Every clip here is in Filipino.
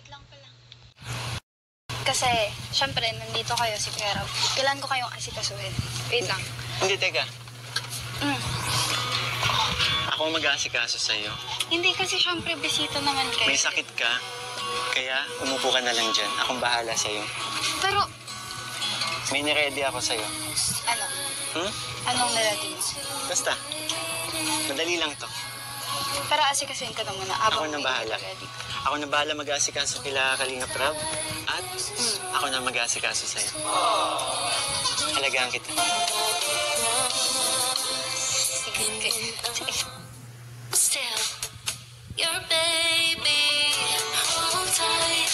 lang pala. Kasi, syempre, nandito kayo si Kuya Rob. Kailan ko kayong asikasuhin? Wait lang. Hindi, teka. Ako mag-aasikaso sa'yo. Hindi kasi syempre bisita naman kayo. May sakit ka, kaya umupo ka na lang dyan. Akong bahala sa'yo. Pero, may niready ako sa'yo. ano? Anong nilati mo? Basta, madali lang to. Pero asikasuhin ka na muna. Ako na bahala. Ako na bahala mag-aasikaso kila Kalingap Rob. At ako na mag-aasikaso sa'yo. Halagaan kita. Sige. Still, your baby, hold tight.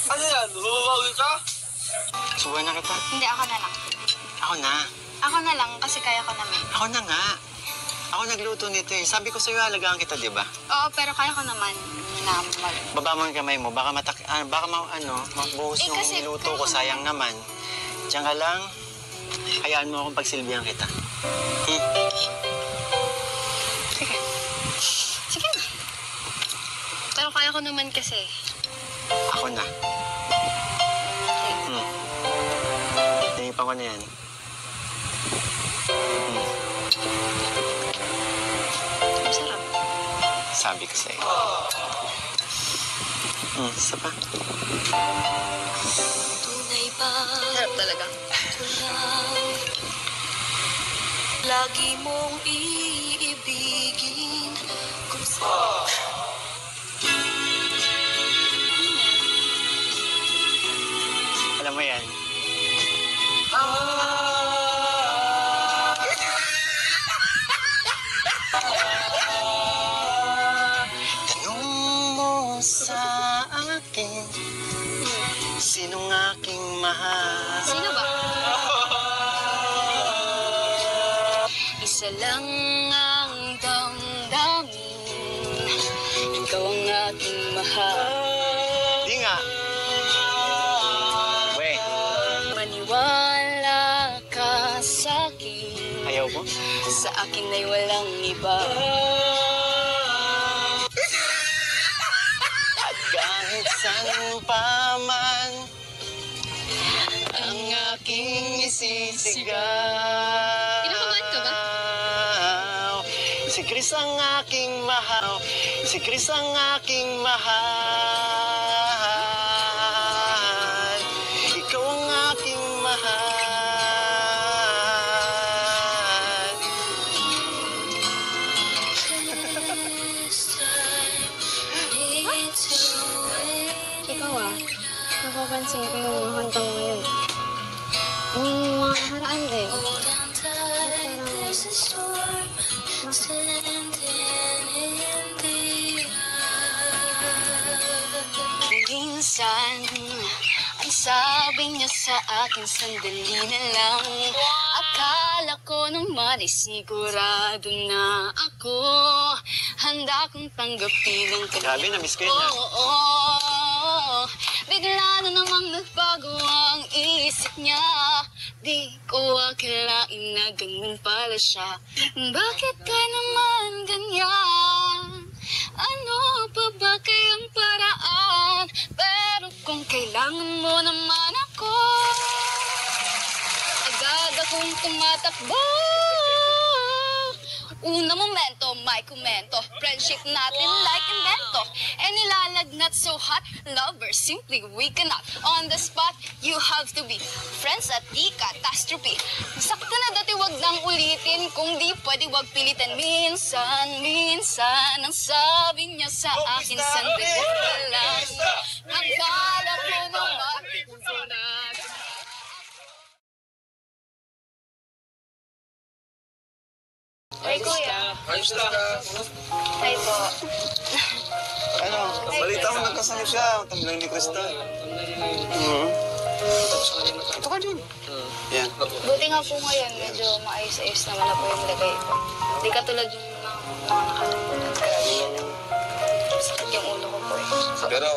Ano yan? Bumabawi ka? Subuhan na kita. Hindi, ako na lang. Ako na. Ako na lang kasi kaya ko naman. Ako na nga. Ako nagluto nito eh. Sabi ko sa'yo, halagaan kita, di ba? Oo, pero kaya ko naman na Baba mo ang kamay mo. Baka mabuhos yung kasi niluto ko. Sayang naman. Diyan ka lang. Hayaan mo akong pagsilbihan kita. Sige. Sige na. Pero kaya ko naman kasi. Ako na. Tinipan ko na yan. Masarap. Sabi ko sa'yo. Isa pa. Tunay ba? Sarap talaga. Lagi mong iibigin kung Alam mo yan. Tanong mo sa akin, sinong aking mahal? Sino ba? isa lang ang damdamin, ikaw ang aking mahal. Di nga. We, Maniwala ka sa'kin, ayaw mo? sa akin ay walang iba. At kahit saan pa man ang aking isisigaw. Kinakabahan ka ba? Si Chris ang aking mahal. Si Chris ang aking mahal. Ikaw ang aking mahal. Ikaw napapansin ko yung mga kanta mo ngayon. Yung mga nakaraan din. Minsan, ang sabi niya sa akin, sandali na lang. Akala ko naman ay sigurado na ako. Handa kong tanggapin ang Grabe, na-miss ko yun, ha? Oo. Bigla na namang nagbago ang isip niya. Di ko akalain na ganun pala siya. Bakit ka naman ganyan? Ano pa ba kayang paraan? Pero kung kailangan mo naman ako, agad akong tumatakbo. Una momento, may komento. Friendship natin like invento. And nilalagnat so hot, lovers, simply we cannot. On the spot, you have to be friends at di catastrophe. Sakto na dati wag nang ulitin. Kung di pwede wag pilitan. Minsan, ang sabi niya sa akin, sandali lang. Ang kala ko naman, Ay, kuya. Kamusta? Ay po. Ano? Balita mo nagkasama siya. Tumbling ni Crystal. Ito ka dyan. Yan. Buti nga po ngayon, medyo maayos-ayos naman na po yung lagay ko. Hindi katulad yung mga nakaraan. Grabe. Sakit yung ulo ko po eh. Pero,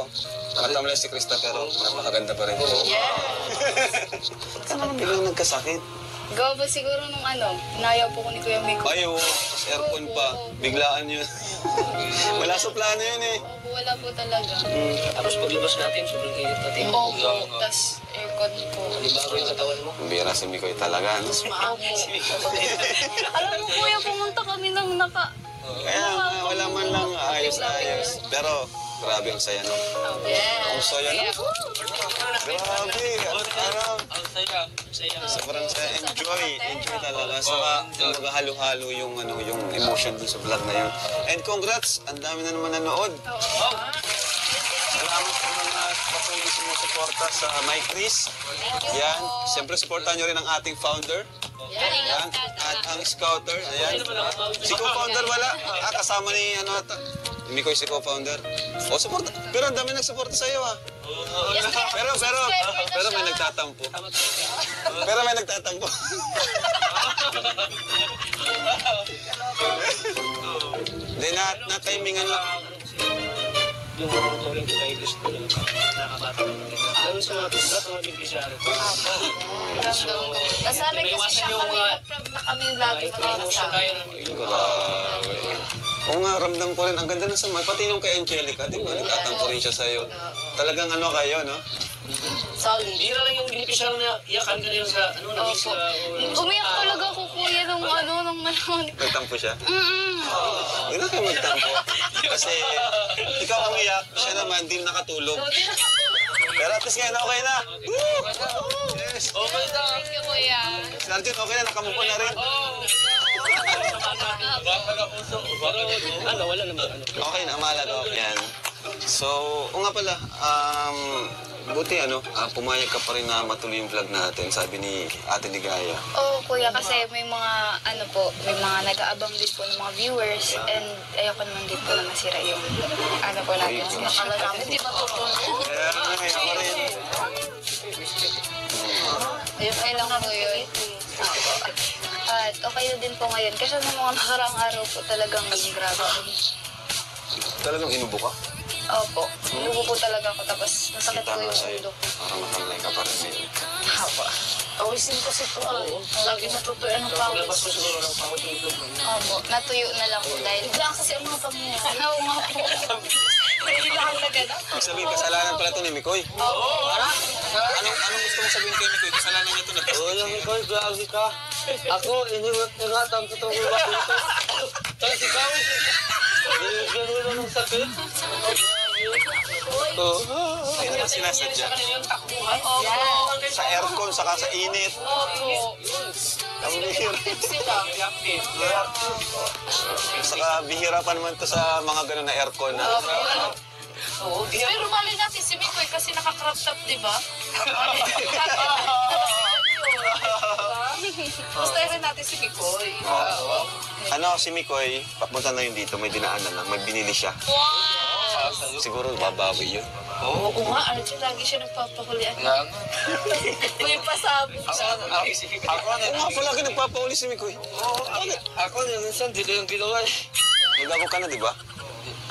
Nakanta mo lang si Krista pero napakaganda pa rin. Ano naman bilang nagkasakit? Gawa ba siguro nung nayaw po ko ni Kuya Miko? Ayaw, tapos aircon pa. Biglaan yun. Wala sa plano yun eh. Opo, wala po talaga. Tapos paglabas natin, sobrang init natin. Opo, tas aircon po. Bago yung katawan mo. Ang bira si Mikoy talaga. No? Alam mo Kuya, pumunta kami ng Kaya wala man lang ayos-ayos. Pero grabe ang saya, no? Ang saya, no? Grabe. Ang saya. Sobrang saya. Enjoy talaga. Saka kumbaga halo-halo yung emotion dun sa vlog na yun. And congrats, ang dami na naman nanood. Salamat sa mga patuloy sumusuporta sa My Chris. Yan. Siyempre, supportan nyo rin ang ating founder. Yan. At ang scouter. Ayan. Si co-founder wala. Kasama ni Mikoy si co-founder. Suporta. Pero ang dami nagsuporta sa'yo, ha? Pero may nagtatampo. Hindi, na-timingan lang. Yung monitoring ko kay Gusto lang. Nakabata naman dito. Lalo sa mga lahat ng mga beneficiary. Nasabi kasi siya kami, proud na kami lagi kasama. Grabe. Oo nga, ramdam ko rin. Ang ganda ng sama. Pati yung kay Angelica, di ba? Nagtatampo rin siya sa'yo. Talagang kayo, no? Solid. Bira lang yung beneficiary na iyakan ka rin sa nabis Opo. Umiyak talaga ako Kuya nung Nagtampo siya? Huwag na kayo magtampo. Kasi ikaw umiyak, siya naman, di nakatulog. Pero at least ngayon, okay na. Yes. Okay na. Thank you Kuya. Si Arjun, okay na, nakamupo na rin. Wala naman. Okay na, mahalaga. Yan. So, o nga pala, buti pumayag ka pa rin na matuloy yung vlog natin, sabi ni Ate Ligaya. Oo Kuya, kasi may mga may mga nag-aabang din po ng mga viewers and ayoko naman din po na masira yung po natin. Akala namin di matutunan. Kaya ako rin. Okay lang po yun. At okay na din po ngayon. Kasi ng mga nakaraang araw po talagang grabe. Talagang inubo ka? Opo. Lugo po talaga ako. Tapos nasakit po yung sa'yo. ulo ko. Parang nakalay ka pa rin ngayon. Haba. Awisin kasi po. Lagi natutuyo ng pawis. Labas mo siguro ng pangutulog. Opo. Natuyo na lang po dahil. Biglang kasi ang mga pangyayari. Oo nga po. Nailahan na gano'n. Ibig sabihin, kasalanan pala ito ni Mikoy. Oo. Anong gusto mong sabihin kay Mikoy? Kasalanan niya ito na test. Oo, Mikoy, grabe ka. Ako, iniwat-ingatan ko itong ulo dito. Tapos ikaw, gano'n na ng sakit. Hindi na sinasadya. Opo. Sa aircon, saka sa init. Opo. Ang bihira. Sila. Saka bihira pa naman to sa mga gano'n na aircon na. Pero mali natin si Mikoy kasi naka-crop top, di ba? Gusto rin natin si Mikoy. Si Mikoy, papunta na yun dito, may dinaanan lang, may binili siya. Siguro babawi yun. Oo nga, lagi siya nagpapakulian. May pasabi. Oo nga, palagi nagpapauli si Mikoy. Ako, minsan, dito yung ginawa eh. Naglago ka na, di ba?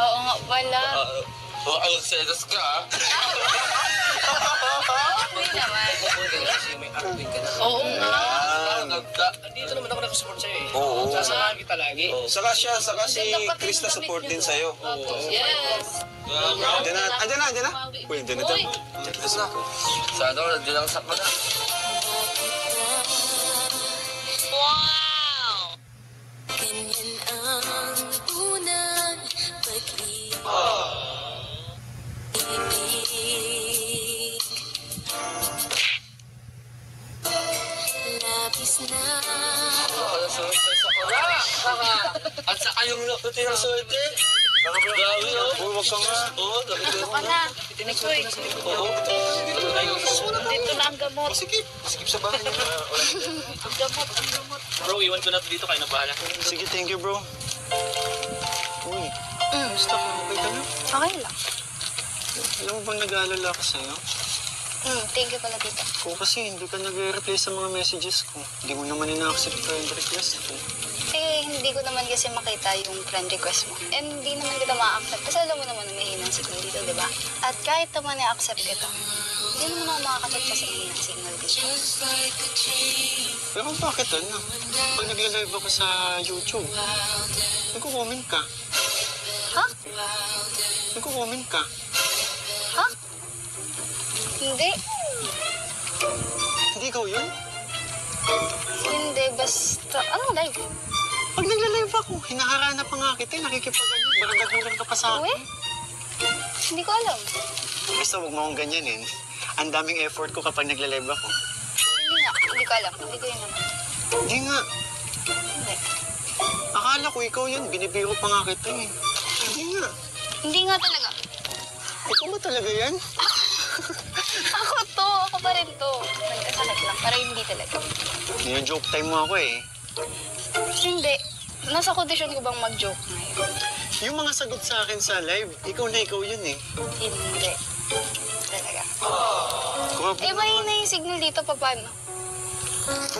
Oo nga pala. Ang selos ka, ha? Hindi naman. Kasi may arvin ka na. Oo nga. Dito naman ako nakasupport sa'yo eh. Oo. Sasamahan kita lagi. Saka si Krista support din sa'yo. Yes. Andiyan na. Uy, andiyan na ito. Sana ako, nandiyan ako sa mga. Ganyan ang unang pag-ibig. Labis na At saka yung nakutin ng swerte. Grabe, oh. Uy, wag ka nga. Oo, Ano ka na? Mikoy. Dito na ang gamot. Skip sa bahay niya. Ang gamot. Bro, iwan ko na dito, kayo na bahala. Sige, thank you, bro. Uy, gusto ko. Okay ka na? Okay lang. Alam mo bang nag-aalala ka sa'yo? Thank you pala, tita. Kung kasi hindi ka nag-reply sa mga messages ko, hindi mo naman ina-accept friend request ko. Eh, hindi ko naman kasi makita yung friend request mo. And hindi naman kita ma-accept. Kasi alam mo naman na may hinang signal dito, di ba? At kahit naman i-accept kita, hindi naman ako makakachat kasi may hinang signal dito. Pero bakit ano? Pag nagla-live ako sa YouTube, nagko-comment ka. Ha? Nagko-comment ka. Ha? Hindi. Hindi ikaw yun? Hindi, basta... Anong live? Pag nagla-live ako, hinaharana pa nga kita, nakikipag-ano, parang nagulang ka pa sa Uwe? akin. Hindi ko alam. Basta huwag mo akong ganyanin. Ang daming effort ko kapag nagla-live ako. Hindi nga. Hindi ko alam. Hindi ko yun naman. Hindi nga. Hindi. Akala ko ikaw yun, binibiro pa nga kita eh. Hindi nga. Hindi nga talaga. Ikaw ba talaga yan? Ako to. Ako pa rin to. Nagkasakit lang. Pero hindi talaga. Nino-joke time mo ako eh. Hindi. Nasa kondisyon ko bang mag-joke ngayon? Yung mga sagot sa akin sa live, ikaw na ikaw yun eh. Hindi. Talaga. Grabe. Eh, mahina yung signal dito. Paano?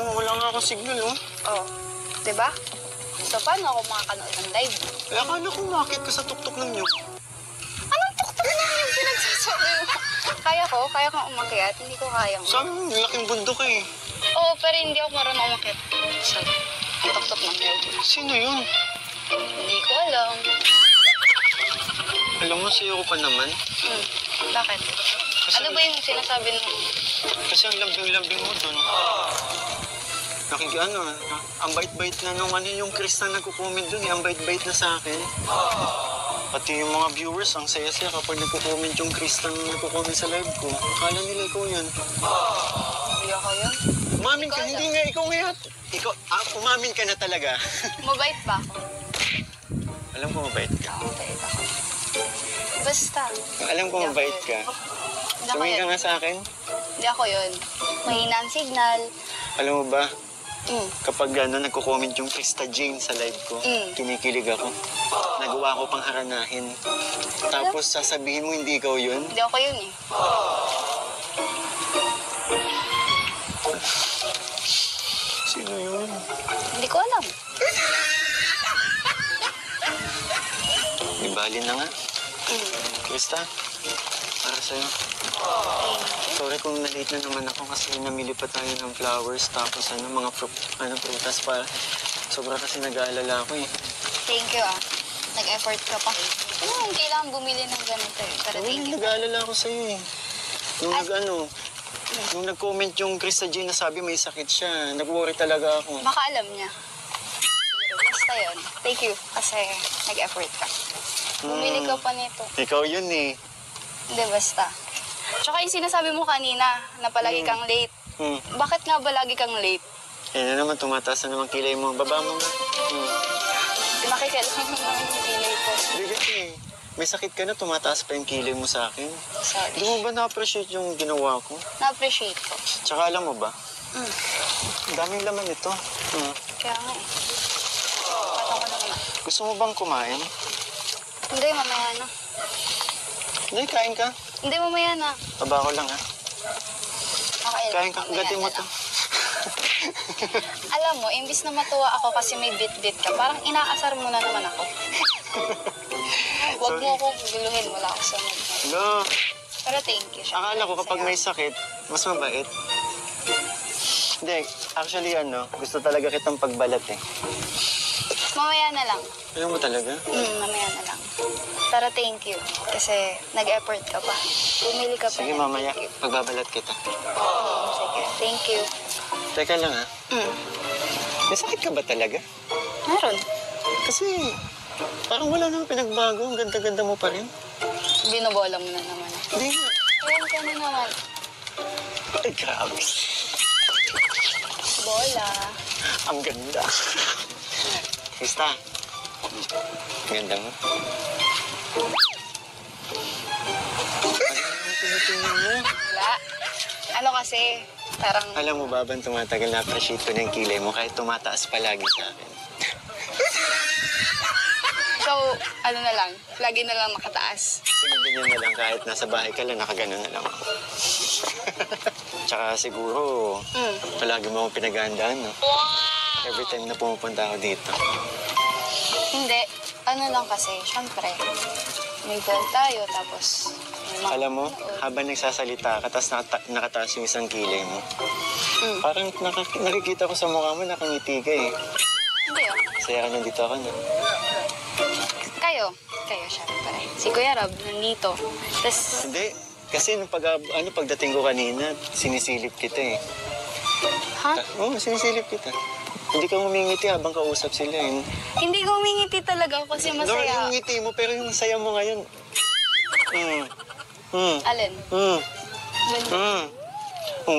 Oh, wala nga ako signal oh. Oh. Diba? So, paano ako makakanood ng live? Eh, akala ko umakit ka sa tuktok ng nyug. Anong tuktok na yung pinagsasabi mo? Kaya kong umakyat. Hindi ko kayang. Sabi mo, laking bundok eh. Oo, pero hindi ako marunong umakyat. So, tuktok ng live. Sino yun? Hindi ko alam. Alam mo, sa'yo ko pa naman. Bakit? Ano ba yung sinasabi mo? Kasi ang lambing-lambing mo dun. Ang bait-bait na nung yung Chris na nagko-comment dun eh. Ang bait-bait na sa akin. Pati yung mga viewers, ang saya-saya kapag nagko-comment yung Chris na nagko-comment sa live ko. Akala nila ikaw yan. Hindi ako yun. Umamin ka, hindi nga, ikaw nga. Ikaw, umamin ka na talaga. Mabait ba ako? Alam ko mabait ka. Mabait ako. Basta. Alam ko mabait ka. Hindi ako Tumingin ka yun. nga sa akin. Hindi ako yun. Mahina ang signal. Alam mo ba, Mm. kapag nagko-comment yung Krista Jane sa live ko, kinikilig ako. Nagawa ko pang haranahin. Tapos sasabihin mo hindi ikaw yun. Hindi ako yun eh. Sino yun? Hindi ko alam. Di bali na nga. Krista, para sa'yo. Sorry kung na-late na naman ako kasi namili pa tayo ng flowers tapos mga prutas pa. Sobra kasi nag-aalala ako eh. Thank you ah. Nag-effort ka pa. Kailangan bumili ng ganito eh. Pero thank you. Nag-aalala ako sa'yo eh. Nung nag-comment yung Krista Jane na sabi may sakit siya, nag-worry talaga ako. Baka alam niya. Siguro, basta yun. Thank you kasi nag-effort ka. Bumili ka pa nito. Ikaw yun eh. Hindi, basta. Tsaka yung sinasabi mo kanina na palagi kang late. Bakit nga ba lagi kang late? Eh na naman, tumataas na naman kilay mo. Baba mo nga. Nakikailangan mo naman yung kilay ko. Hindi kasi, may sakit ka na, tumataas pa yung kilay mo sa akin. Sorry. Hindi mo ba na-appreciate yung ginawa ko? Na-appreciate ko. Tsaka alam mo ba, ang daming laman ito. Kaya nga eh. Patang ko naman. Gusto mo bang kumain? Hindi, mamaya na. Hindi, kain ka. Hindi, mamaya na. Baba ko lang ha. Okay lang. Kain ka, Mamaya gatin mo na to. lang. Alam mo, imbis na matuwa ako kasi may bit-bit ka, parang inaasar mo na naman ako. Huwag mo akong guluhin, wala ako sa mood. No, Pero thank you. akala ko kapag may sakit, mas mabait. Hindi, actually gusto talaga kitang pagbalat eh. Mamaya na lang. Ayaw mo talaga? Mamaya na lang. Pero thank you. Kasi nag-effort ka pa. Bumili ka pa. Sige, mamaya, pagbabalat kita. Sige, thank you. Teka lang ha. May sakit ka ba talaga? Meron. Kasi parang wala nang pinagbago. Ang ganda-ganda mo pa rin. Binobola mo na naman. Hindi nga. Ayan ka na naman. Ay, grabe. Bola. Ang ganda. Krista, ganda mo. Ano tinitingnan mo? Wala. Ano kasi, parang... Alam mo ba, bang tumatagal na appreciate ko na yung kilay mo kahit tumataas palagi sa akin? So, ano na lang, lagi na lang nakataas. Sige, ganyan na lang kahit nasa bahay ka lang, nakaganon na lang ako. Tsaka siguro, Mm. palagi mo akong pinagandaan, no? Every time na pumupunta ako dito. Hindi. Ano lang kasi, syempre, may goal tayo, tapos... may mga- Alam mo, habang nagsasalita ka, tapos nakataas yung isang kilay mo, parang nakikita ko sa mukha mo, nakangiti ka eh. Hindi oh. Saya ka nandito ako, no? Kayo syempre. Si Kuya Rob, nandito. Tapos, Hindi. Kasi nung pagdating ko kanina, sinisilip kita eh. ha? Oo, sinisilip kita. Hindi ka humingiti habang kausap sila eh. Hindi ko umingiti talaga ako kasi No, masaya. yung ngiti mo, pero yung saya mo ngayon. Alin?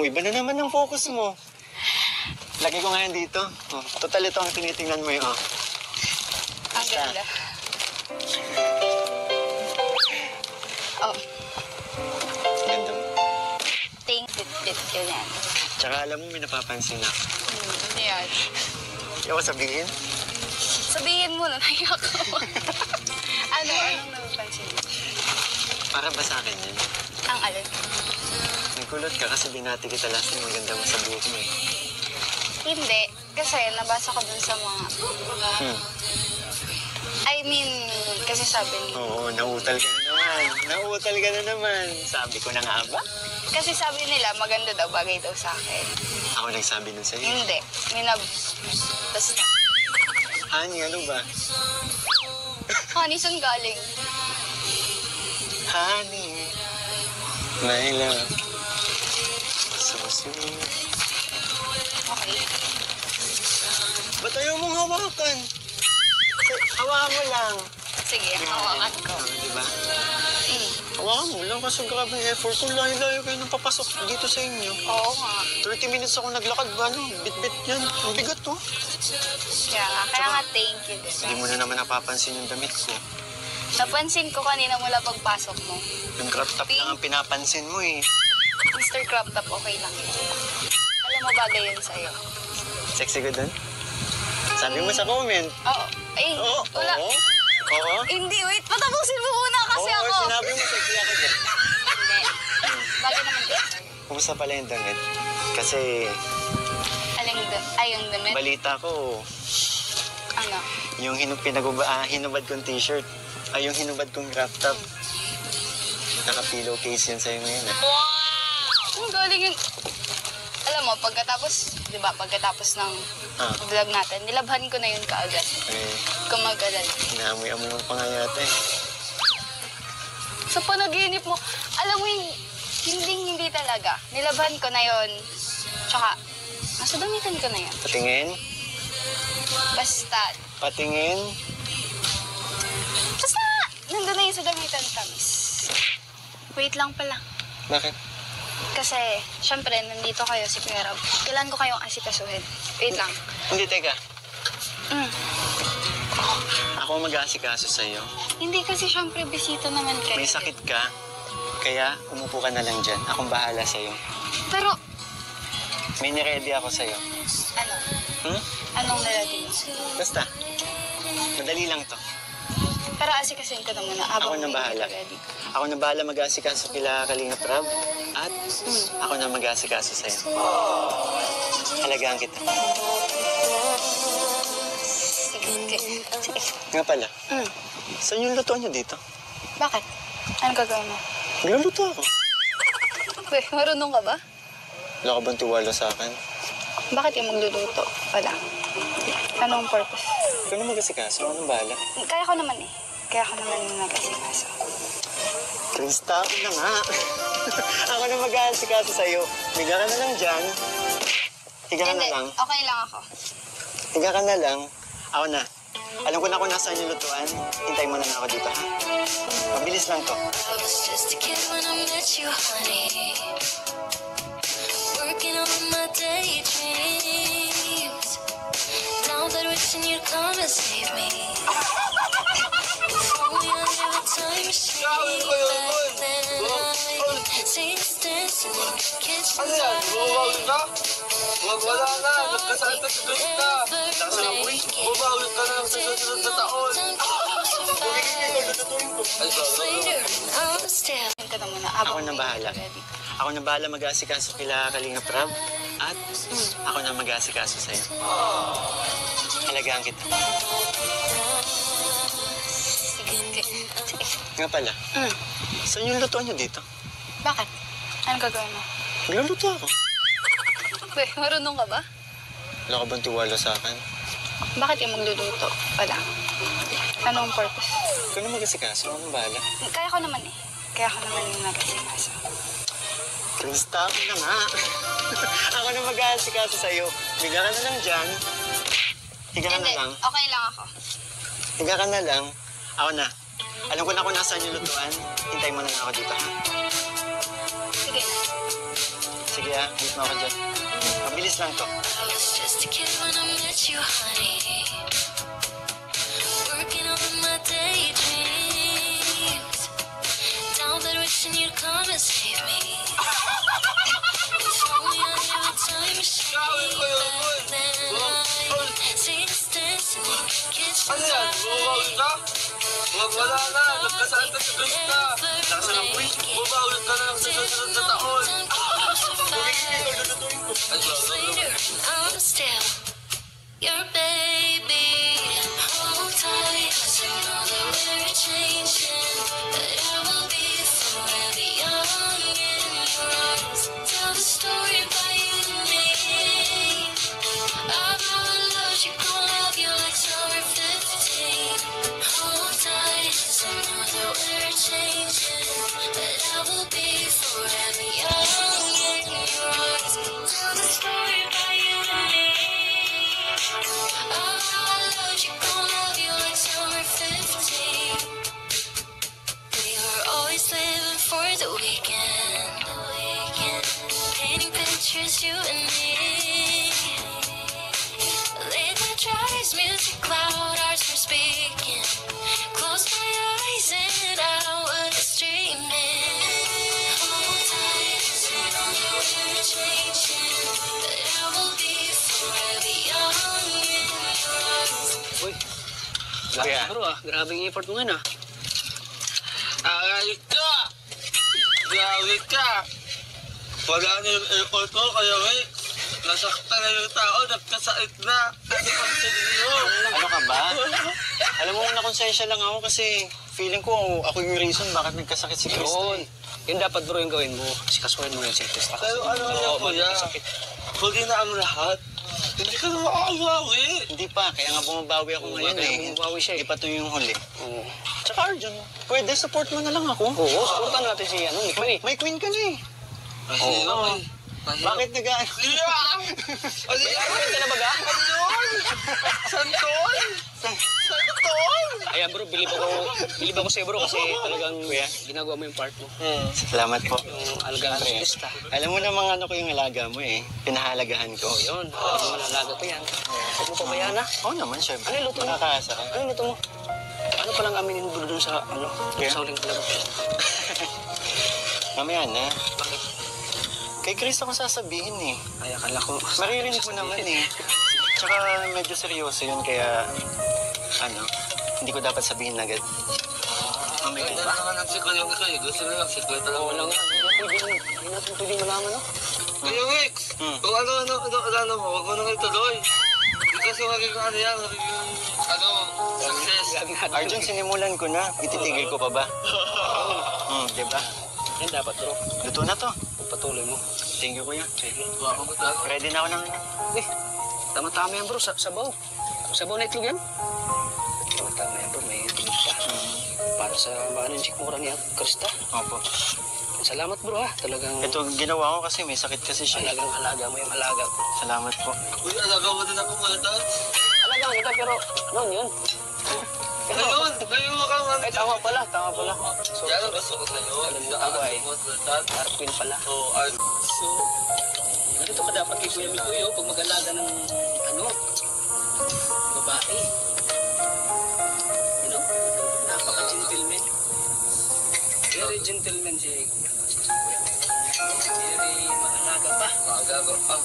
Iba na naman ang focus mo. Lagay ko ngayon dito. Total ito ang tinitingnan mo yun. Ang ganda. Oh, Ganda mo. thank you. Ganyan. Tsaka alam mo, may napapansin ako. Ano yan? Ayaw ko sabihin. Sabihin mo na, naiyak ako. Anong napapansin mo? Para ba sa akin yun? Ang alin? Nagkulot ka kasi binati kita last time. Maganda mo sa buhok mo eh. Hindi. Kasi nabasa ko dun sa mga... I mean, kasi sabi ni... Oo, nautal ka na naman. Nautal ka na naman. Sabi ko na nga ba? Kasi sabi nila, maganda daw, bagay daw sa akin. Ako nagsabi nun sa'yo. Hindi. Basta, Honey, ano ba? honey, saan galing? Honey, my love. So sweet. Okay. Ba't ayaw mong hawakan? Hawakan mo lang. Sige, hawakan ko. Diba? Hawakan mo lang kasi grabe yung effort ko. Layo-layo kayo nang papasok dito sa inyo. Oo nga. 30 minutes ako naglakad ba? Bit-bit yan. Ang bigat to. Kaya nga, thank you din. Hindi mo na naman napapansin yung damit ko. Napansin ko kanina mula pagpasok mo. Yung crop top lang ang pinapansin mo eh. Mr. Crop Top, okay lang yun. Alam mo, bagay yun sa'yo. Sexy ko dun? Sabi mo sa comment. Oo. Ay, Oo. wala. Oo. Oo. Hindi, wait. Patapusin mo muna kasi Oo, ako. sinabi mo sexy ako dun. Hindi. Bagay naman din. Kumusta pala yung damit? Kasi Yung damit. balita ko, Ano? yung hinubad kong t-shirt, ay yung hinubad kong crop top. Naka-pillowcase yan sa'yo ngayon eh. Ang galing yun. Alam mo, pagkatapos ng vlog natin, nilabhan ko na yun kaagad. Eh, Kung mag-alala. inaamoy-amoy mo pa nga yata eh. Sa panaginip mo, alam mo yung hindi talaga. Nilabhan ko na yun. Tsaka, nasa damitan ko na yun. Patingin? Basta, Patingin? nandun na yun sa damitan, Tamis. Wait lang pala. Bakit? Kasi, syempre, nandito kayo si Kuya Rob. Kailan ko kayong asikasuhin? Wait lang. Hindi, teka. Mm. Ako ang mag-aasikaso sa'yo. Hindi kasi syempre bisita naman kayo. May sakit ka, kaya umupo ka na lang dyan. Akong bahala sa'yo. Pero, May niready ako sa'yo. ano? Hmm? Anong nalagay mo? Basta. Madali lang to. Pero asikasuhin ko na muna. Ako na may bahala. ready. Ako na bahala mag-aasikaso kila Kalinga Prab. At ako na mag-aasikaso sa'yo. Alagaan kita. Sige. Sige. Nga pala, Mm. saan yung lutuan niyo dito? Bakit? Anong gagawin mo? Nagluluto ako. Wait, marunong ka ba? Wala ka bang tiwala sa akin? Bakit yung magluluto? Wala. Anong purpose? Ikaw na mag-asikaso. Ako na bahala. Kaya ko naman eh. Kaya ko naman yung nag-asikaso. Krista, ako na nga. Ako na mag-aasikaso sa'yo. Higa ka na lang dyan. Higa ka na lang. Okay lang ako. Higa ka na lang. Ako na. Alam ko na kung nasaan yung lutuan. Hintay mo na ako dito, ha? Mabilis lang to. I was just a kid when I met you, honey. Working on my daydreams. Now that wishing you'd come and save me. If only I knew a time machine back then. I'd see us dancing in the kitchen. Ano yan? Bumabawi ka? Wala na. Nagkasakit na sa ka. Bumabawi ka na lang sa susunod na taon. Ay, Later, I was still. Ka na muna. Ako na bahala. Ready. Ako na bahala mag-aasikaso kila Kalinga Prab. At ako na mag-aasikaso sa'yo. Alagaan kita. Sige. Nga pala, saan yung lutuan niyo dito? Bakit? Anong gagawin mo? Magluluto ako. Uy, marunong ka ba? Wala ka bang tiwala sa akin? Bakit yung magluluto? Wala. Anong purpose? Ikaw na mag-aasikaso, ako na bahala. Kaya ko naman eh. Kaya ko naman yung nag-asikaso. Krista, ako na nga. Ako na mag-aasikaso sa'yo. Higa ka na lang dyan. Higa ka na Hindi, lang. okay lang ako. Higa ka na lang. Ako na. Alam ko na kung nasaan yung lutuan. Hintayin mo na lang ako dito, ha? Sige. Sige, ha? Wait mo ako dyan. Mabilis lang to. I was just a kid when I met you, honey. Working on my daydreams. Down there wishing you'd come and save me. If only I knew a time machine back then. I'd see us dancing in the kitchen. Ano yan? Bumabawin ka? Wala na. Nagkasaan ka sa Krista. Nasa lang po. Bumabawin ka na lang sa susunod na taon. Later, I'm still your baby. Hold tight, 'cause I know that we're changing, but I will be forever young in your arms. Tell the story about you and me. I've always loved you, gonna love you like summer 15. Hold tight, 'cause I know that we're changing, but I will be forever young in your arms. Tell the story about you and me. Oh, I loved you, gonna love you like summer 15. We were always living for the weekend. Painting pictures, you and me. Late night drives, music loud, hearts were speaking. Close my eyes and I was dreaming. Hold tight, 'cause I know that we're changing, but I will be forever young in your arms. Uy, Kaya? bro grabe yung effort mo nga na. Aray ka! Grabe ka! Wala na yung effort ko, kaya may nasaktan na yung tao, nagkasait na. Ano pang sinyo? Ano ka ba? Alam mo, nakonsensya lang ako kasi feeling ko ako yung reason bakit nagkasakit si Krista. Yun. Yun dapat bro yung gawin mo. Sikasuhin mo yun si Krista. Pero ano Oo, yan, kuya? magkasakit. Huli na ang lahat. Hindi ka na makakabawi. Hindi pa, kaya nga bumabawi ako ngayon kaya eh. bumabawi siya eh. Hindi pa to yung huli. Oo. Tsaka Arjun, pwede support mo na lang ako. Oo, supportan natin si Nick Marie. May queen ka na eh. Oo. Bakit nag-ano? Ano yan? Ano na baga? Ano yun? Santon? Santon? Ayan bro, bilib ako sa'yo bro kasi talagang Kuya. ginagawa mo yung part mo. Salamat po. Yung alagaan mo si Krista. Alam mo namang ano ko yung alaga mo eh. Pinahalagahan ko. Yun, malalaga pa yan. Huwag mo pabayaan ha. Oo naman, syempre. Ano yung luto mo? Nakakaasa ka. Ano yung luto mo? Ano palang aminin mo doon sa Kuya? sa uling talaga? Mamaya na. Bakit? Kay Chris ako sasabihin eh. Ay, akala ko. Maririnig mo naman eh. Tsaka medyo seryoso yun kaya ano, hindi ko dapat sabihin agad. Mamaya Ganda na. naman ang siklo yung kayo. Gusto na lang siklo talaga. Oo lang nga. Hindi natin pwede malaman no? Kuya Wix, kung ano mo, huwag mo nang ituloy. Hindi kasi magiging ano yan, magiging success. Arjun, sinimulan ko na. Ititigil ko pa ba? Diba? Yan dapat bro. Luto na to. Patuloy mo. Thank you, kuya. Sige. Wako ko talaga. Ready na ako ng... Eh, tama-tama yan bro. Sabaw. Sabaw na itlog yan. Tama-tama yan bro. May itlog pa. Para sa maanin chick mo ni Krista. Opo. Salamat bro ha. Talagang Ito, ginawa ko kasi may sakit kasi siya. alaga mo yung alaga ko. Salamat po. Uy, alaga mo din ako mga dad. Alaga mo kita pero noon yun. Ngayon mo ka man. Ay, tama pala. So, Yan ang gusto ko sa'yo. Alam mo ako ay Mo, dad. Arquin pala. Oo, So, ganito ka dapat kay Kuya Mikoy pag mag-alaga ng babae. You know? Napaka-gentleman. Very gentleman si Kuya. Very maalaga pa. Magago pa.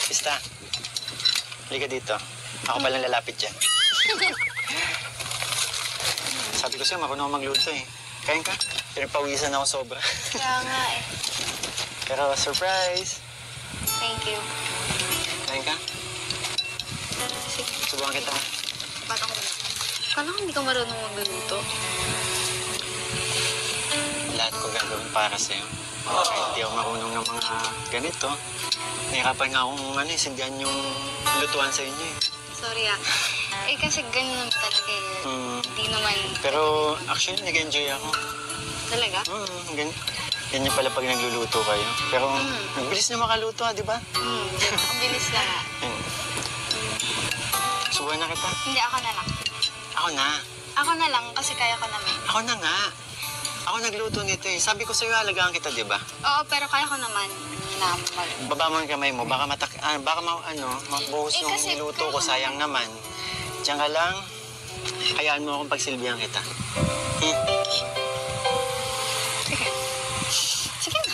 Krista, halika dito. Ako palang lalapit dyan. Sabi ko sa'yo, marunong ako magluto eh. Kain ka? Pinapawisan ako sobra. Kaya nga eh. Pero surprise! Thank you. Kain ka? Subukan kita. Ba't ako na? Kala ko hindi ka marunong magluluto. Lahat ko gagawin para sa'yo. Kahit di ako marunong ng mga ganito. Nahirapan nga akong sindihan yung lutuan sa inyo eh. Sorry ah. Eh kasi ganun naman talaga eh. Hindi naman Pero actually, nag-enjoy ako. talaga. Ganyan pala pag nagluluto kayo. Pero ang bilis na makaluto di ba? Ang bilis lang ah. Subuhan na kita. Hindi, ako na lang. Ako na. Ako na lang kasi kaya ko naman. Ako na nga. Ako nagluto nito eh. Sabi ko sa'yo, halagaan kita, di ba? Oo, pero kaya ko naman na Baba mo yung kamay mo. Baka mabuhos Eh, yung kasi niluto ko. kaya Sayang naman. Diyan ka lang. Hayaan mo akong pagsilbihan kita. Sige na.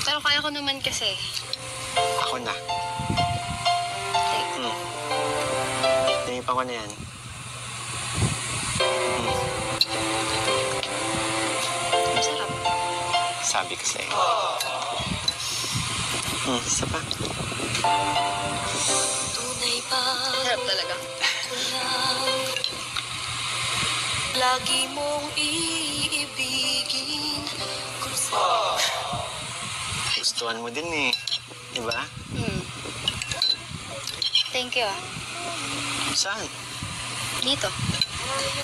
Pero kaya ko naman kasi. Ako na. Tinipan ko na yan. Masarap. Sabi ko sa'yo. Isa pa. Tunay ba Masarap talaga. lang lagi mong iibigin kung Gustuhan mo din eh. Di ba? Thank you ah. Saan? Dito.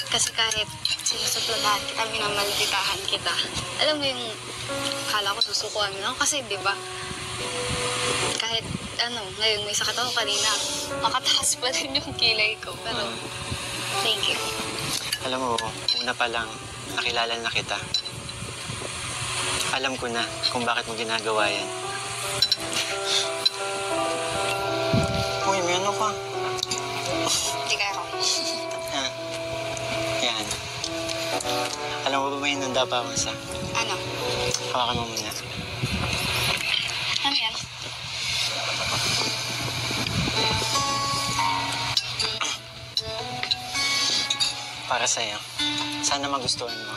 Kasi kahit sinusupladahan kita, minamalditahan kita. Alam mo yung kala ko susukuan mo ako kasi di ba? Kahit ngayon may sakit ako kanina, makataas pa rin yung kilay ko. Pero thank you. Alam mo, una pa lang, nakilala na kita. Alam ko na kung bakit mo ginagawa yan. Uy, may ano ka? Hindi kaya ako. Ha? Yan. Alam mo ba may hinanda pa ako sa... Ano? Hawakan mo muna. Ano yan? Para sa'yo. Sana magustuhan mo.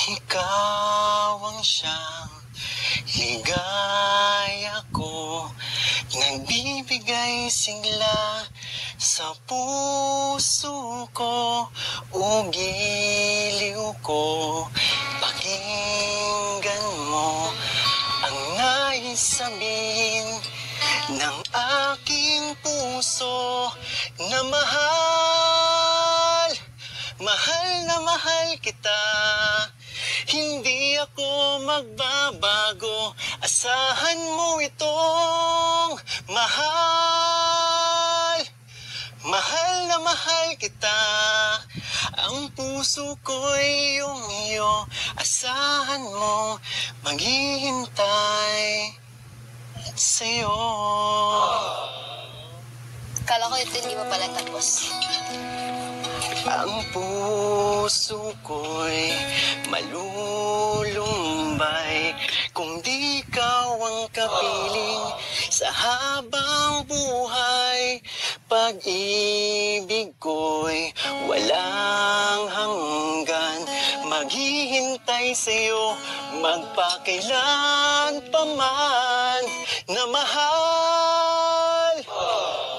Ikaw ang siyang ligaya ko, nagbibigay sigla sa puso ko, o giliw ko. Pakinggan mo ang nais sabihin ng aking puso na mahal, mahal na mahal kita. Hindi ako magbabago, asahan mo itong mahal, mahal na mahal kita. Ang puso ko'y iyong iyo, asahan mo, maghihintay sa'yo. Kala ko ito hindi pa pala tapos. Ang puso ko'y malulumbay kung di ikaw ang kapiling sa habang buhay. Pag-ibig ko'y walang hanggan, maghihintay sa'yo magpakailan pa man. Na mahal,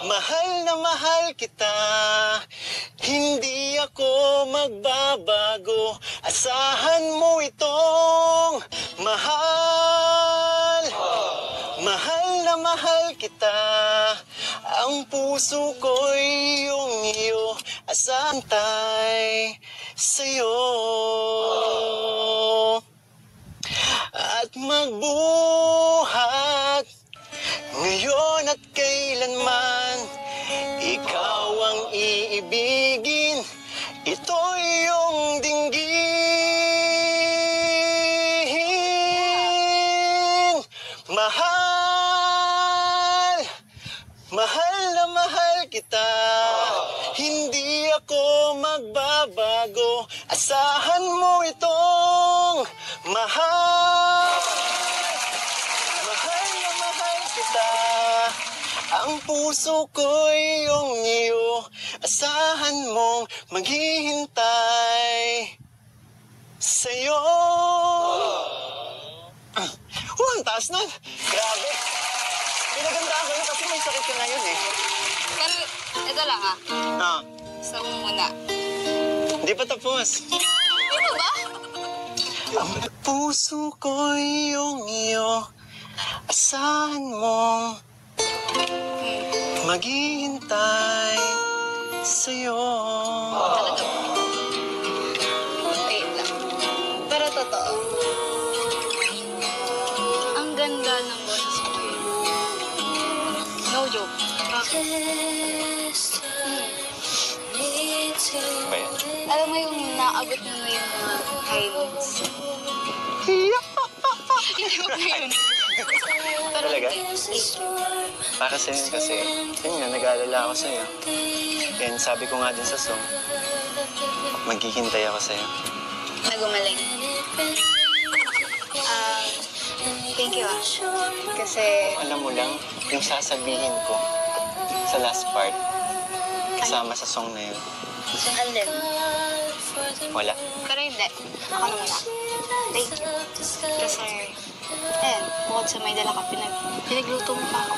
mahal na mahal kita. Hindi ako magbabago, asahan mo itong mahal, mahal na mahal kita. Ang puso ko'y iyong iyo, asantay sa'yo. At magbuhat ngayon at kailanman, ikaw ang iibigin, ito iyong dinggin. Mahal, mahal na mahal kita. Hindi ako magbabago, asahan mo itong Mahal! Mahal na mahal kita. Ang puso ko'y iyong iyo. Asahan mong maghihintay sa'yo. Ang taas nun. Grabe. Pinagandaan ko yun kasi may sakit ka ngayon eh. Pero, ito lang ah. Ah, Gusto mo muna. hindi pa tapos. Ano ba? Ang puso ko'y iyong iyo. Asahan mong maghihintay sa'yo. Talaga ba? Wait lang. Pero totoo. Ang ganda ng boses mo. No joke. Ba yan? Alam mo yung naabot mo na yung mga high notes. Hindi ko na yun. Pero Talaga? hindi. Para sa'yo yun kasi, yun nga, nag-aalala ako sa'yo. And sabi ko nga dun sa song, maghihintay ako sa'yo. Nagumaling. Thank you ah. Kasi, Alam mo lang, yung sasabihin ko sa last part, kasama sa song na yun. alin. Wala. Pero hindi. Ako naman ah. Thank you. Kasi, ayan, bukod sa may dala ka, pinagluto mo pa ako.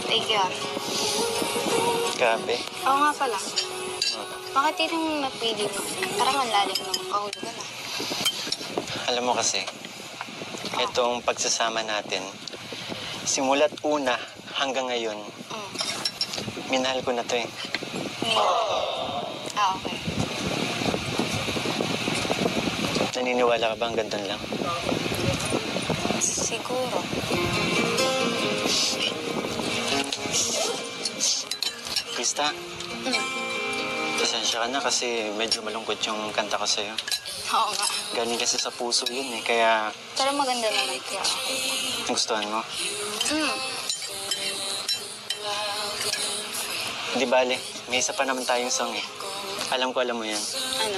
Thank you ah. Grabe. Oo nga pala. Bakit yun yung napili mo? Parang ang lalim ng kahulugan ah. Alam mo kasi, itong pagsasama natin, simula't una hanggang ngayon, minahal ko na to eh. Okay. Naniniwala ka ba hanggang doon lang? Siguro. Krista, pasensya ka na kasi medyo malungkot yung kanta ko sa'yo. Oo nga. Galing kasi sa puso yun eh, kaya Pero maganda naman kaya. gustuhan mo. Di bale, may isa pa naman tayong song eh. Alam ko alam mo yan. Ano?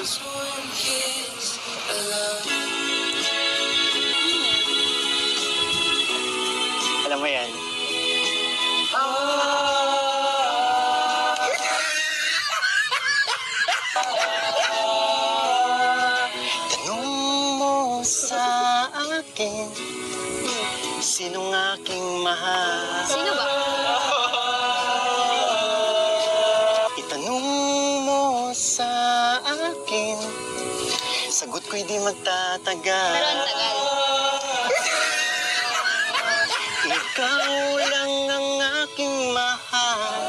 Alam mo yan. Tanong mo sa akin, sinong aking mahal? Sino ba? Itanong mo sa akin, sagot ko'y di magtatagal. Pero ang tagal. Ikaw lang ang aking mahal.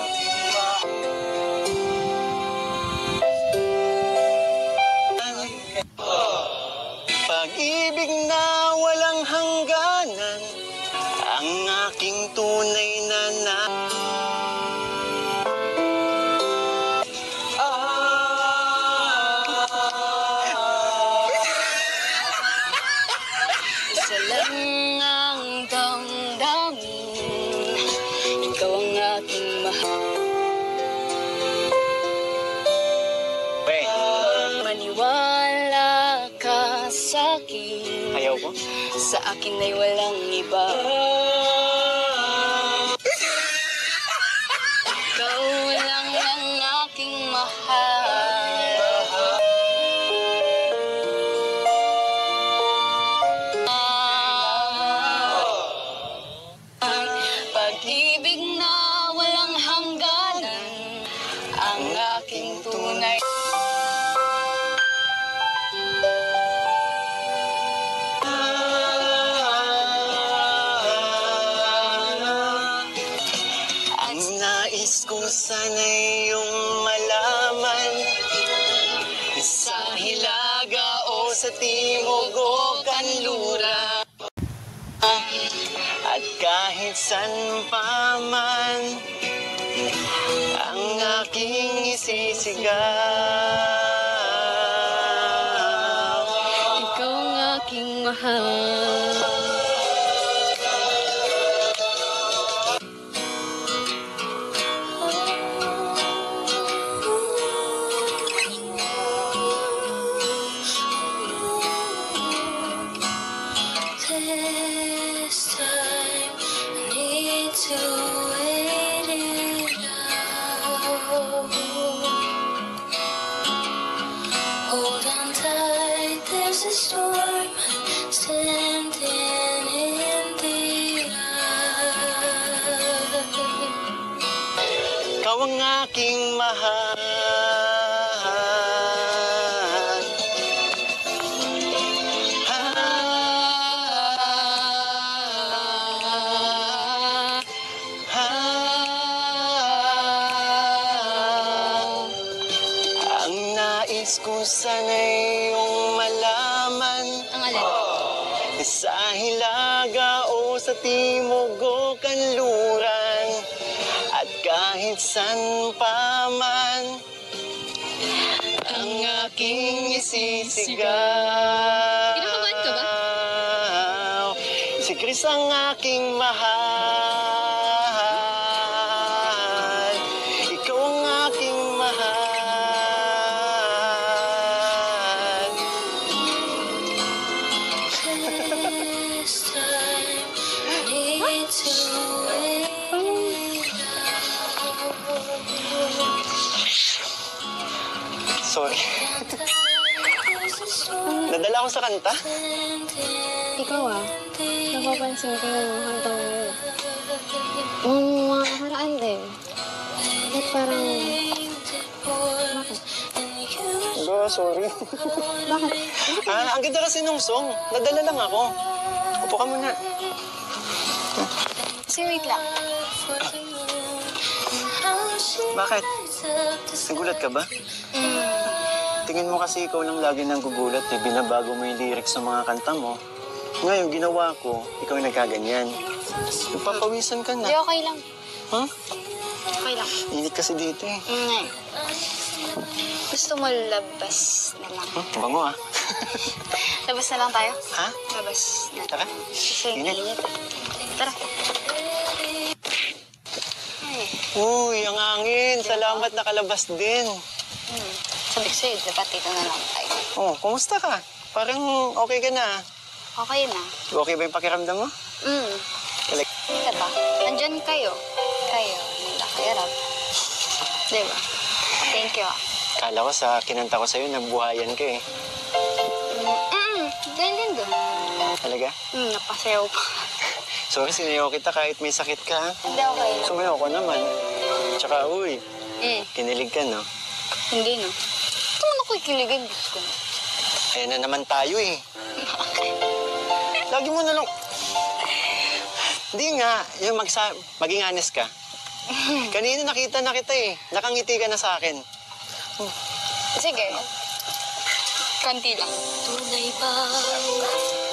Pag-ibig na walang hangganan, ang aking tunay na Isa lang ang damdamin, ikaw ang aking mahal. Wait, Maniwala ka sa akin, ayaw ko? sa akin ay walang iba. Ikaw lang ang aking mahal. Pag-ibig na walang hangganan, ang aking tunay. Ang nais ko sana iyong malaman, sa hilaga o sa timog o kanlura, at kahit san pa man, ang aking isisigaw. Ikaw ang aking mahal. This time I need to wait it out. Hold on tight, there's a storm standing in the eye. Ikaw ang aking mahal. Ang nais ko sana'y iyong malaman. Ang alin? Sa Hilaga o sa Timog o Kanluran, at kahit san pa man, ang aking isisigaw. Kinakabahan ka ba? Si Chris ang aking mahal. Ikaw ang aking mahal. This time I need to wait it out. Sorry. There's a storm Nadala ko sa kanta. Ikaw napapansin ko yung kantang ngayon. Nung mga nakaraan din. Ba't parang... Bro, sorry. Bakit? Ang ganda kasi nung song. Nadala lang ako. Upo ka muna. Kasi wait lang. Bakit? Nagulat ka ba? Tingin mo kasi ikaw lang lagi nang gugulat eh. Binabago mo yung lyrics ng mga kanta mo. Ngayon, ginawa ko, ikaw yung nagkaganyan. Nagpapawisan ka Hindi, na. okay lang. Huh? Okay lang. Init kasi dito eh. Gusto mo labas na lang. Bango ah. Labas na lang tayo? Ha? Labas na. Tara. Kasi Init. init. Tara. Ay. Uy, ang hangin. Salamat nakalabas din. Sabi ko sa'yo, dapat dito na lang tayo. Oh, kumusta ka? Parang okay ka na. Okay na. Okay ba yung pakiramdam mo? Like, Diba? Nandyan kayo. Kayo. Nakahirap. Diba? Thank you ah. kala ko sa kinanta ko sa'yo, nabuhayan ka eh. Ganyan din doon. Talaga? Napasayaw pa. Sorry, sinayaw kita kahit may sakit ka. Ha? Hindi, okay lang. Sumayaw ko naman. Tsaka, uy, Mm, kinilig ka, no? hindi no. Ito man ako ikiligin. Gusto ko na. Ayan na naman tayo eh. Lagi mo na lang... Hindi nga, yung maging honest ka. Kanina nakita na kita eh. Nakangiti ka na sa akin. Sige. Kanti lang. Tunay ba?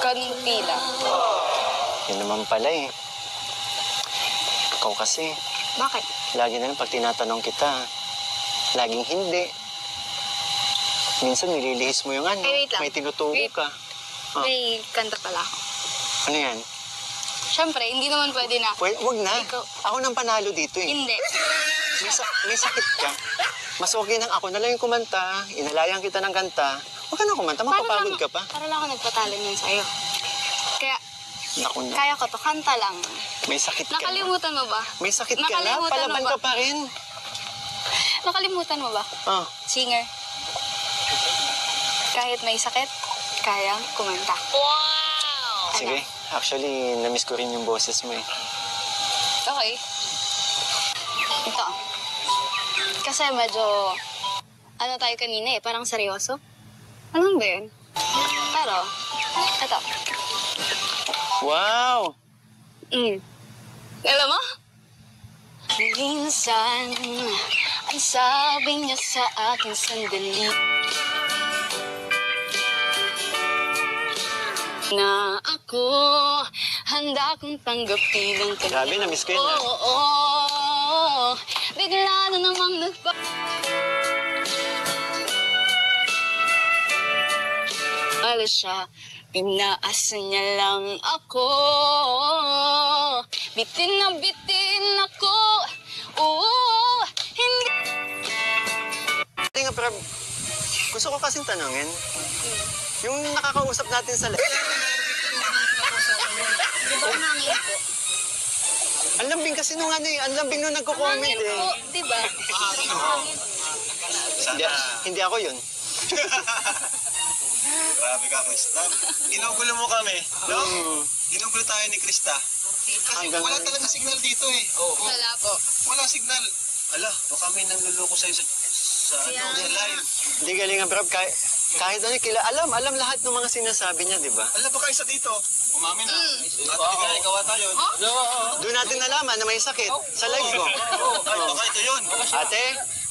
Kanti lang. Yun naman pala eh. Ikaw kasi, Bakit? lagi na lang pag tinatanong kita, laging hindi. Minsan nililihis mo yung ano, Ay, wait lang. may tinuturo Wait. ka. Ah. May kanta pala ako. Ano yan? Siyempre, hindi naman pwede na. Wag na. Ikaw. Ako nang panalo dito eh. Hindi. May sakit ka. Mas okay nang ako na lang yung kumanta, inalayan kita ng kanta. Huwag ka na kumanta, mapapagod ka pa. Para lang ako nagpatalo niyan sa'yo. Kaya, Naku na. kaya ko to. Kanta lang. May sakit ka na. Nakalimutan mo ba? May sakit ka na. Nakalimutan Palaban mo ba? ka pa rin. Nakalimutan mo ba? Oh, Singer. Kahit may sakit, kayang kumanta. sige. Actually, na-miss ko rin yung boses mo eh. Okay. Ito. Kasi medyo, ano tayo kanina eh, parang seryoso. Ano ba yun? Pero, ito. Wow! Alam mo? Minsan, ang sabi niya sa akin sandali na ako handa kong tanggapin ang kanya. Grabe, na-miss ko yun ah. Oo, bigla na namang alas siya, pinaasa niya lang ako. Bitin na bitin ako. Oo, hindi. Nga, pero gusto ko kasing tanungin, yung nakakausap natin sa... Di ba kasi nung ano eh, ang lambing nung nagko-comment eh. Diba? Hindi ako yun. Grabe ka, Krista. Ginugulo mo kami, no? Ginugulo tayo ni Krista. Kasi Hanggang wala ngayon. talaga signal dito eh. Wala po. Wala signal. Ala, baka may nanluloko sa'yo sa live. Hindi galing ang Brad, kahit ano, alam lahat ng mga sinasabi niya, di ba? Ala, baka isa dito. Umamin na. At bigay, gawa tayo. Doon natin nalaman na may sakit sa live ko. Ay, baka ito yun. Ate,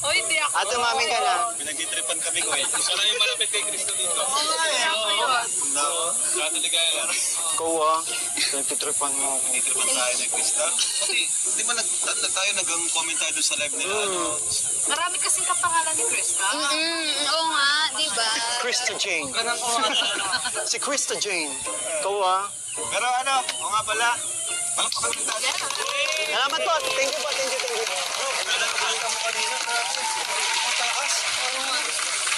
Oh, hindi ako. ate umamin ka na. Pinag-itripan kami ko eh. Sana yung malapit kay Cristo dito. Katuligaya. Kuha, nagtitripan mo. Pinitripan tayo ni Krista. Kasi, di ba tayo nag-comment tayo doon sa live nila? Ano? Marami kasing kapangalan ni Krista. Oo nga, diba? Krista Jane. Si Krista Jane. Kuha. Pero ano, o nga pala, palakpakan ulit tayo. Salamat po. Thank you po. Thank you. Nalagay ka mo kanina. Mataas.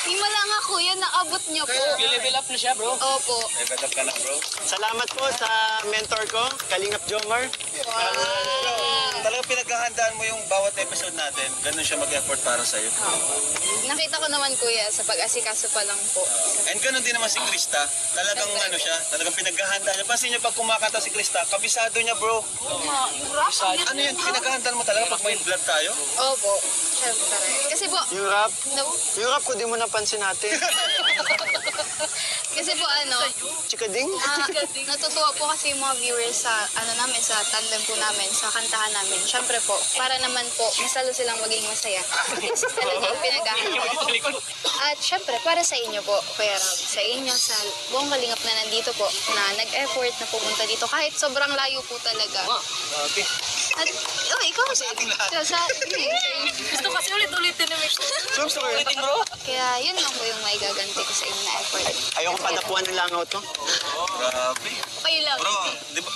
Himala nga kuya, naabot niyo po. Level up na siya, bro. Opo. Level up ka na, bro. Salamat po sa mentor ko, Kalingap Jomar. Talagang pinaghahandaan mo yung bawat episode natin. Ganun siya mag-effort para sa'yo. Nakita ko naman kuya, sa pag-asikaso pa lang po. And ganun din naman si Krista. Talagang ano siya, talagang pinaghahandaan niya. Pansin niyo pag kumakanta si Krista, kabisado niya, bro. Ano yan, pinaghahandaan mo talaga pag may vlog tayo? Opo, syempre. Kasi po, Yung rap, no, yung rap ko di mo napansin natin. kasi po ano, Chikading? natutuwa po kasi yung mga viewers sa ano namin, sa tandem po namin, sa kantahan namin. Syempre po, para naman po, mas lalo silang maging masaya. Kasi talaga yung pinaghahandaan. At syempre, para sa inyo po, Kuya Rob, sa inyo, sa buong kalingap na nandito po, na nag-effort na pumunta dito, kahit sobrang layo po talaga. At, oh, ikaw sa ating lahat. Gusto kasi ulit-ulitin na may Kaya yun lang po yung maigaganti ko sa inyo na effort. Ayoko padapuan ng langaw to. Grabe. Okay lang. Bro, di ba,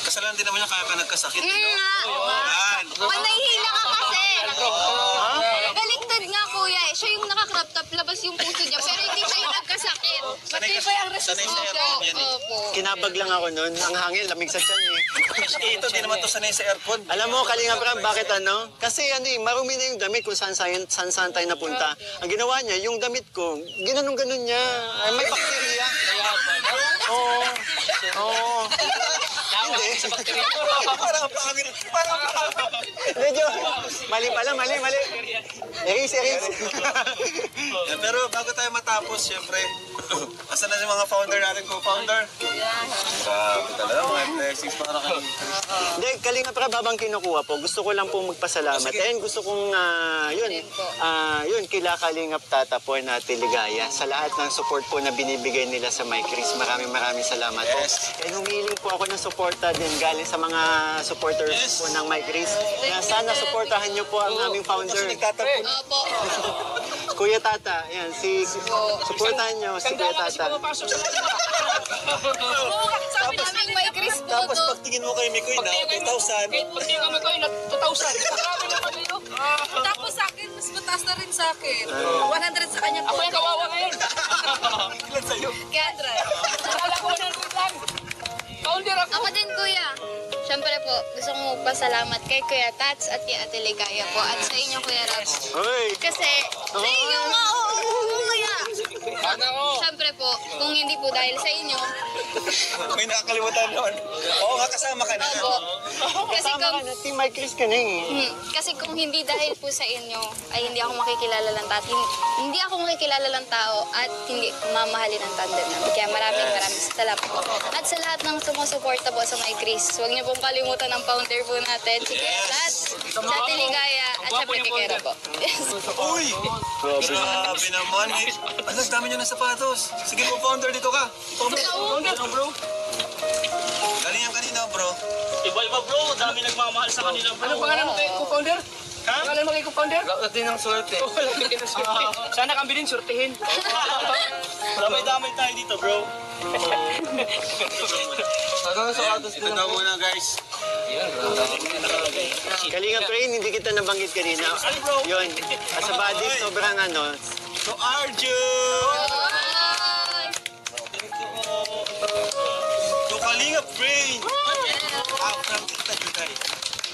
kasalanan din naman niya kaya ka nagkasakit. Nga. Yan. Manahihila ka kasi. Baliktad nga kuya eh. Siya yung naka-crop top, labas yung puso niya, pero hindi siya yung nagkasakit. Sanay ang Opo, opo. Kinabag lang ako nun. Ang hangin, lamig sa tiyan eh. Ito, di naman to sanay sa aircon. Alam mo, Kalingap Ram, bakit ano? Kasi ano eh, marumi na yung damit kung saan tayo napunta. Ang ginawa niya, yung damit ko, ginanong-ganon niya. Ay, may bakterya. Oo. Oo. Hindi. Parang pangit. Parang pangit. Medyo, mali pala, mali. Erase. Yeah, pero bago tayo matapos, syempre, asan na si mga founder natin, co-founder? Grabe talaga, mga blessings para kami. Hindi, Kalingap Ram, habang kinukuha po, gusto ko lang po magpasalamat. And gusto kong, yun, kila Kalingap Tata po na Tiligaya sa lahat ng support po na binibigay nila sa My Chris. Maraming salamat po. Yes. And humiling po ako ng suporta din galing sa mga supporters Yes. po ng My Chris. Na sana suportahan niyo po ang aming founder, Opo. Kuya Tata. Yan, suportahan niyo si Kuya Tata. Aming may Chris po Tapos to. pag tingin mo kay Mikoy na 2,000. Pag di kami ko, 2,000. Grabe naman yun. Tapos sa akin, mas mataas na rin sa akin. 100 sa kanya. Ako yung kawawa ngayon. Ilan sa'yo? Kaya, Akala ko 100 lang. Founder ako. ako din kuya. Siyempre po, gusto kong magpasalamat kay Kuya Tats at kay Ate Ligaya po. At sa inyo, Kuya Rabs. Hoy! Kasi, sa inyo nga, oo, kuya. Siyempre po, kung hindi po dahil sa inyo, May nakakalimutan noon. Oo nga, kasama ka na. opo. Kasi Kasama kung, ka na, Team My Chris ka na eh. kasi kung hindi dahil po sa inyo, ay hindi ako makikilala ng tao. Hindi ako makikilala ng tao at hindi mamahalin ng tandem namin. Kaya maraming salamat po. At sa lahat ng sumusuporta po sa My Chris, huwag niyo pong kalimutan ang founder po natin, si Kuya Tats, sa Ate Ligaya, at syempre kay Kera po. Yes. Uy! Grabe naman. Alas, dami niyo ng sapatos. Sige po, founder, dito ka. Founder, bro. Galing kanina, bro. Iba-iba bro, dami nagmamahal sa kanila bro. Ano pangalan mo kay co-founder? Ha? Pangalan mo kay co-founder? Lahat din ng swerte. Wala din ng swerte. Sana kang bilhin, surtihin. Damay-damay tayo dito bro. Ito na muna, guys. Kalingap Rain, hindi kita nabanggit kanina. Yun, sa body, sobrang ano. So, Arjun! To Kalingap Brain! From Tita Juday.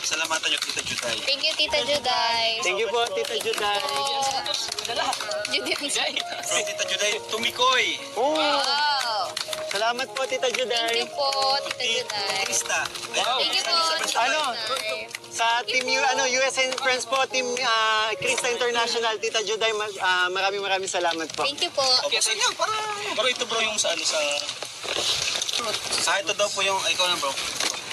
Sa pasalamatan niyo, Tita Juday. Thank you, Tita Juday. Thank you po, Tita Juday. Juday ang sayo. From Tita Juday, Tumikoy. Oh, Wow. salamat po, Tita Thank Juday. you po, Tita Juday. Krista. Thank you po, Tita Ano? Juday. Sa team USA Friends po, team Krista International, Tita Juday, maraming salamat po. Thank you po. Okay, sa inyo, para... Bro, ito bro yung sa ano sa... ito daw po yung... Ikaw na bro.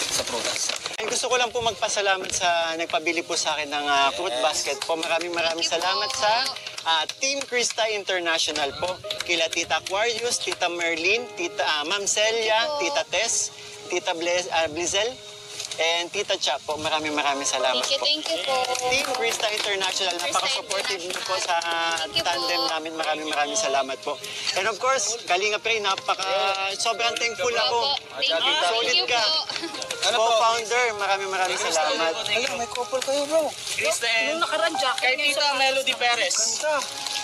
Sa prutas. Ay, gusto ko lang po magpasalamat sa nagpabili po sa akin ng fruit basket po. Maraming salamat sa Team Krista International po. Kila Tita Aquarius, Tita Merlin, Ma'am Celia, Tita Tess, Tita Blizel, and Tita Cha po. Maraming salamat po. Thank you po. Team Krista International, napaka-supportive niyo po sa Thank you tandem po. namin. Maraming salamat po. And of course, Kalinga Pre, sobrang thankful ako. Thank you. Solid Thank you ka. po. Co-founder, maraming salamat. Ayun, may couple kayo bro. Krista and kay Tita Melody Perez.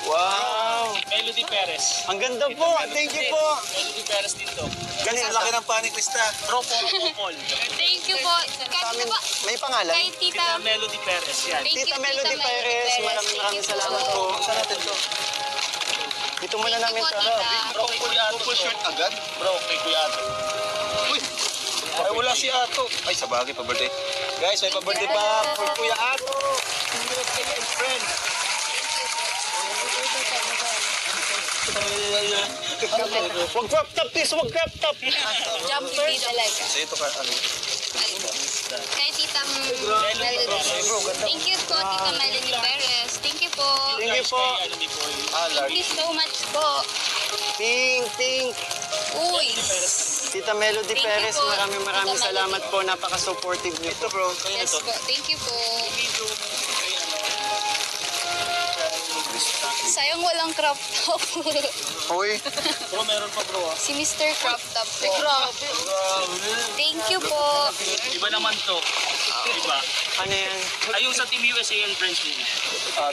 Wow! Melody Perez. Ang ganda po. Thank you po. Melody Perez dito. Ganito. Ang laki ng pani, Krista. Bro, Popol. Thank you po. Kahit ba, May pangalan? kay Tita Tita. Melody Perez. Yan. Thank you, Tita Melody Perez, maraming salamat po. Saan natin to? Dito muna namin Thank you to. po, Tita. Bro, kay Kuya Ato. Full shirt agad? Bro, kay Kuya Ato. Uy! Ay, wala si Ato. Ay, sa bagay, pa-birthday. Guys, may pa-birthday pa for Kuya Ato. USA and friends. Wag crop top, please. Wag crop top. Jumper. Hindi talaga. So, ito ka, ano? Kay Tita Melody. Thank you po, Tita Melody Perez. Thank you po. Thank you po. Thank you so much po. Pink. Uy. Tita Melody Thank you Perez, po. maraming Tita salamat Melody. po. Napaka-supportive niyo po. Bro, Yes po. Thank you po. Sayang walang crop top. Uy, Bro, meron pa bro. Si Mr. Crop Top po. Thank you po. Iba naman to. Iba. ano yan? Ay, yung sa Team USA and Friends mo.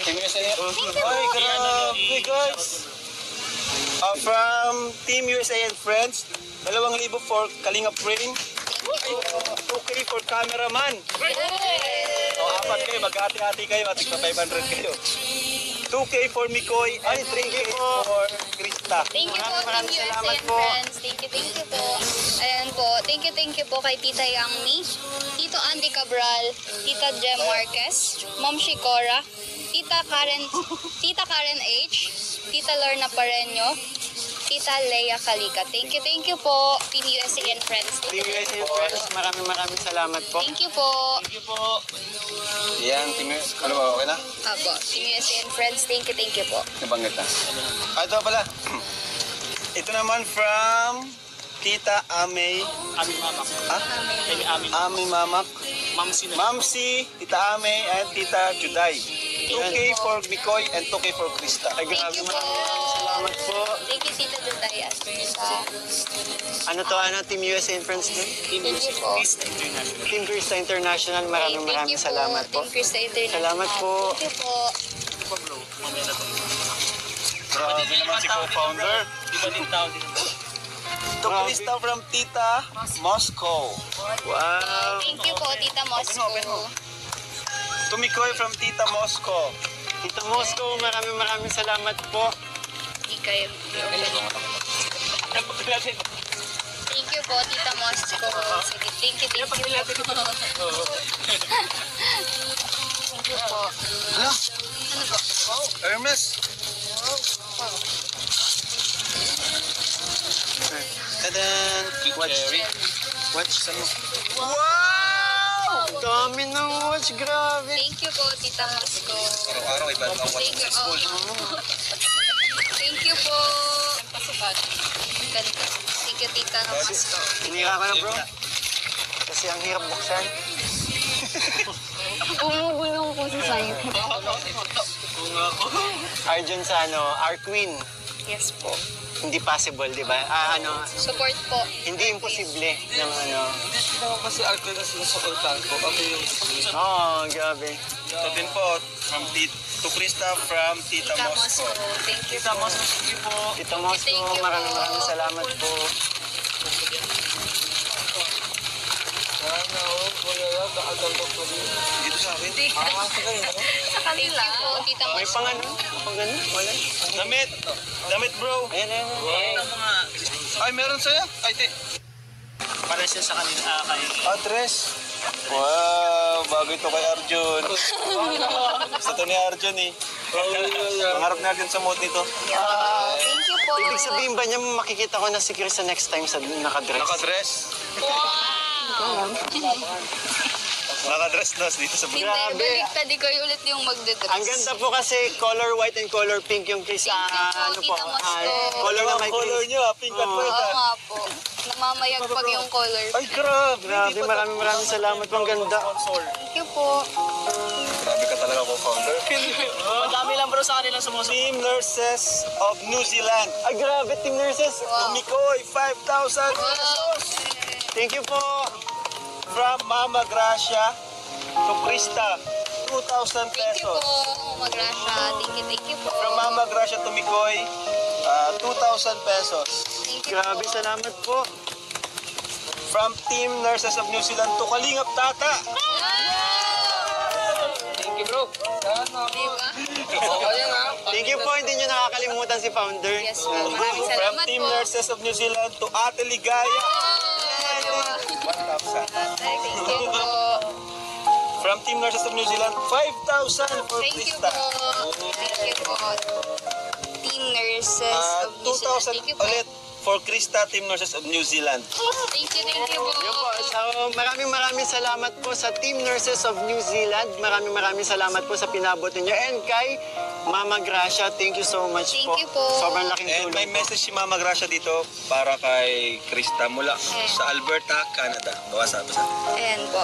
Team USA. Ay, grabe guys. From Team USA and Friends, 2,000 for Kalinga Frame. 2K for cameraman. Apat kayo, mag-ati-ati kayo at 500 kayo. 2K for Mikoy and 3K for Krista. Thank you po, Team Maraming USA salamat and po. Friends. Thank you po. Ayan po. Thank you po kay Tita Yangmi, Tito Andy Cabral, Tita Jem Marquez, Ma'am Shikora, Tita Karen H, Tita Lorna Pareño, Tita Leia Kalika. Thank you po, Team USA and Friends. Team USA Friends, maraming salamat po. Thank you po. Thank you po. Yan, Team USA. Ano ba, okay na? Apo, Team USA and Friends. Thank you po. Nabanggit na. Ito pala. Ito naman from Tita Amey. Aming mamak. Ha? Kay Aming Amey Mamak. Mamsi na. Mamsi, Tita Amey, and Tita Juday. 2K for Mikoy and 2K for Krista. Ay, Thank grabe, you po. salamat po. Thank you, Tita Juday. At Ano to, Team USA and Friends din? Team Thank you po. Krista International. Team Krista International, Thank you maraming salamat po. Team Krista International. Salamat po. Thank you po. Ito bro, mamaya na to. Grabe naman si co-founder. Iba din tao din. Ito Krista from Tita Moscow. Wow. Thank you po, Tita Moscow. Open mo. Tumikoy from Tita Moscow. Tita Moscow, maraming salamat po. Di kayo. Thank you po, Tita Moscow. Sige, thank you. Thank you po. Ano? Hermes. Tadan! Watch. Watch. Saan mo? Wow! Dami ng watch, grabe. Thank you po, Tita Moscow. Araw-araw iba ang watch Thank sa you. school. Thank you po. Ganda. Thank you, Tita Moscow. Hinira ka na, bro. Kasi ang hirap buksan. Umugulong po sa sayo. Arjun sa our queen. Yes po. Hindi possible, di ba? Support po. Hindi imposible ng Kasi alcohol na sinusukultan ko. Ako yung... Oo, grabe. Ito din po, from to Krista from Tita Tita Moscow. Moscow. Thank you Tita po. Moscow, sige po. Tita Moscow, Thank you po. maraming salamat po. Sana, oh. Dito sa akin. Sa kanila. Thank you po, Tita May Mas. pang ano? Pang ganun? Wala. Damit. Damit, bro. Ayan, ayan. Ay, meron sa'yo? Ay, te. Para siya sa kanila kay... Address. Wow, bago ito kay Arjun. Gusto to ni Arjun eh. Pangarap na Arjun sa mood nito. Thank you po. Ibig sabihin ba niya makikita ko na si Chris sa next time sa nakadress? Nakadress. Nakadress na dito sa Hindi, baba. Grabe. baliktad. Ikaw ulit yung magdadress. Ang ganda po kasi color white and color pink yung Chris. Thank you po, Ano po? Tita Mas ah, po. color na may Color Chris. niyo, pink and Oo. white. Oo nga po. Namamayag pag yung color. Ay, grabe. Grabe, maraming salamat po. Ang ganda. Thank you po. Grabe ka talaga po, founder. Madami lang bro sa kanila sumusunod. Team Nurses of New Zealand. Ay, grabe, Team Nurses. Mikoy, 5,000 pesos. Thank you po. From Mama Gracia to Krista, 2,000 Thank you po, pesos. Magrasya. Thank you po. From Mama Gracia to Mikoy, 2,000 pesos. Thank you Grabe, po. salamat po. From Team Nurses of New Zealand to Kalingap Tata. Thank you, bro. Diba? Thank you po. Hindi nyo nakakalimutan si Founder. Yes po. Maraming From salamat Team po. Nurses of New Zealand to Ate Ligaya, 1,000. Thank you po. From Team Nurses of New Zealand, 5,000 for Thank you Krista. po. Thank you po. Team Nurses of New Zealand. 2,000 Thank you po. ulit for Krista, Team Nurses of New Zealand. Thank you po. Yun po. So, maraming salamat po sa Team Nurses of New Zealand. Maraming salamat po sa pinabot ninyo. And kay Mama Gracia, thank you so much Thank po. you po. Sobrang laking And may tulong po. message si Mama Gracia dito para kay Krista mula sa Alberta, Canada. Basa. Ayan po.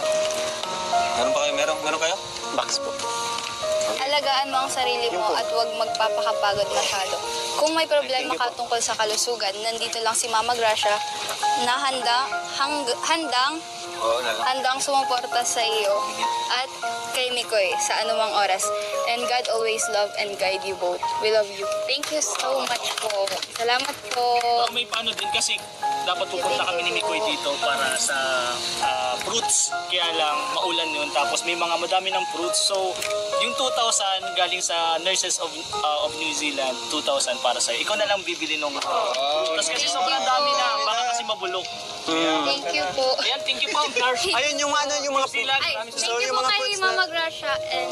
Meron pa kayo? Meron kayo? Box po. Alagaan mo ang sarili mo at huwag magpapakapagod masyado. Kung may problema ka tungkol sa kalusugan, nandito lang si Mama Gracia na handang sumuporta sa iyo at kay Mikoy sa anumang oras. And God always love and guide you both. We love you. Thank you so much po. Salamat po. Baka may paano din kasi dapat pupunta kami ni Mikoy dito para sa fruits. Kaya lang maulan yun. Tapos may mga madami ng fruits. So yung 2,000 galing sa Nurses of New Zealand, 2,000 para sa'yo. Ikaw na lang bibili nung Tapos kasi sobrang dami na. Baka kasi mabulok. Thank you po. Ayan, thank you po, nurse. Ayun yung mga Zealand. Ay, Maraming thank So, you yung po mga kay fruits Mama Gracia and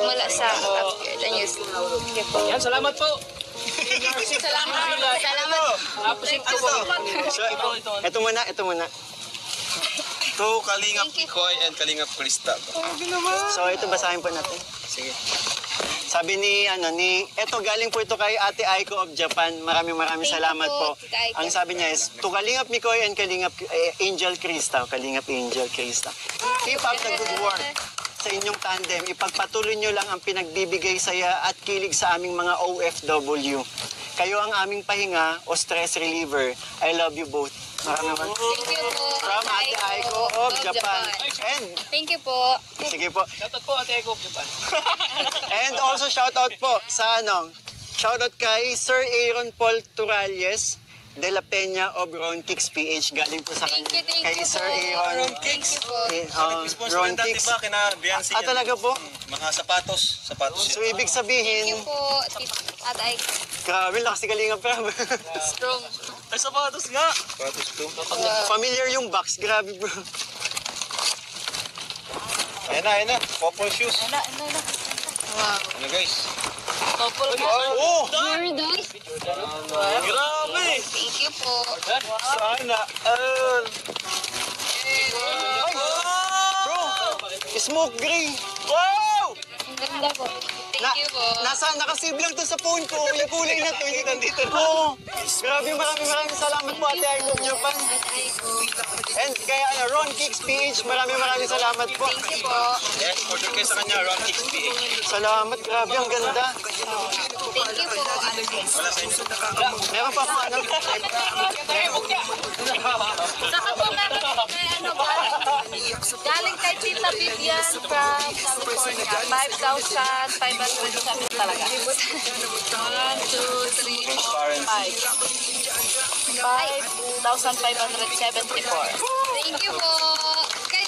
mula sa New Zealand. Thank you po. Yan, salamat po. Salamat. Appreciate ko po. So, ito muna. To Kalingap Thank you. Mikoy and Kalingap Krista. So, ito basahin po natin. Sige. Sabi eto galing po ito kay Ate Aiko of Japan. Maraming Thank you salamat po, po. Tita Aiko. Ang sabi niya is, to Kalingap Mikoy and Kalingap Angel Krista. Kalingap Angel Krista. Keep up the good work sa inyong tandem. Ipagpatuloy nyo lang ang pinagbibigay saya at kilig sa aming mga OFW. Kayo ang aming pahinga o stress reliever. I love you both. Maraming Thank you po. From Ate Aiko of Japan. And, Thank you po. sige po. Shoutout po, Ate Eko, Japan. And also shoutout po sa shoutout kay Sir Aaron Paul Turales de la Peña of Ron Kicks PH. Galing po sa Thank kanya. you Kay po. Sir Aaron. Thank you po. Sponsor Ron din dati Kicks. ba kina Beyonce yan? talaga po? Mga sapatos So, yan. ibig Thank sabihin, you po. At I grabe, lakas si Kalinga Prab. strong. Ay, sapatos nga. Sapatos to. Familiar yung box. Grabe, bro. Ayan na. Purple shoes. Wow. Ano guys? Couple po. Oh! Jordan. Grabe! Thank you po. Sana. Bro, smoke gray. Wow! Ang ganda po. Thank you po. Nakasave lang to sa phone ko. Yung kulay na to, hindi nandito. Oo. Grabe, maraming salamat po, Ate Aiko of Japan. At I And kaya Ron Kicks PH, maraming salamat po. Thank you po. Yes, order kayo sa kanya, Ron Kicks PH. Salamat, grabe, ang ganda. Thank you po. Wala sa inyo. Meron pa po, Saka po meron may ano ba? Galing kay Tita Vivian from California. 5,507 talaga. 1, 2, 3, 4, 5. 5,574. Thank you po. Kay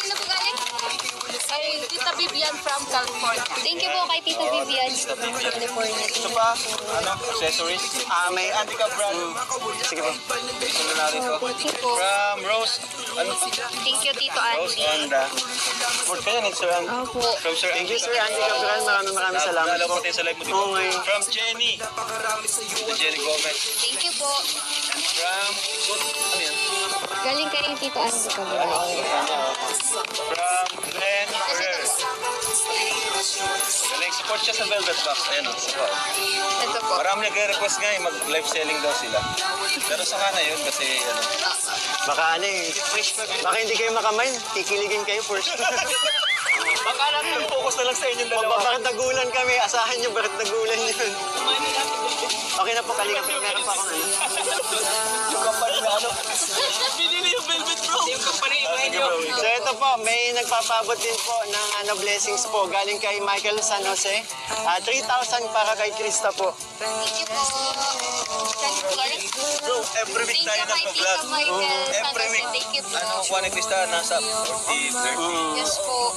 California. Thank you po kay Tita Vivian from California. Ito pa, accessories. May Handicap brand. Sige po. Sunod natin ito. Thank you po. From Rose. Ano? Thank you, Tito Rose Andy. and support ka yan, Sir Andy. Opo. From Sir Thank Andy. you, Sir Andy Cabral. Maraming salamat Dalaw po. pati sa live mo, di ba? Oo, ngayon. From Jenny. Jenny Gomez. Thank you po. From, ano yan? Galing kay Tito Andy Cabral. From Glenn Ferrer. Galing, support siya sa Velvet Box. Ayan o, support. Ito po. Marami nagre-request nga mag-live selling daw sila. Pero saka na yun kasi ano. Baka baka hindi kayo makamay. Kikiligin kayo first. Baka lang yung focus na lang sa inyong dalawa. Bakit nagulan kami? Asahan nyo, bakit nagulan yun? Okay na po, Kalinga. Meron pa akong ano. Yung company na ano. Binili yung Velvet bro. Yung company nyo. So ito po, may nagpapabot din po ng blessings po. Galing kay Michael San Jose. 3,000 para kay Krista po. Thank you po. Thank you, Clark. Bro, every week Thank tayo you kay Tita nag-vlog. Michael. Every week. Thank you po. Ano, kuha ni Krista, nasa 40, 30. Yes po.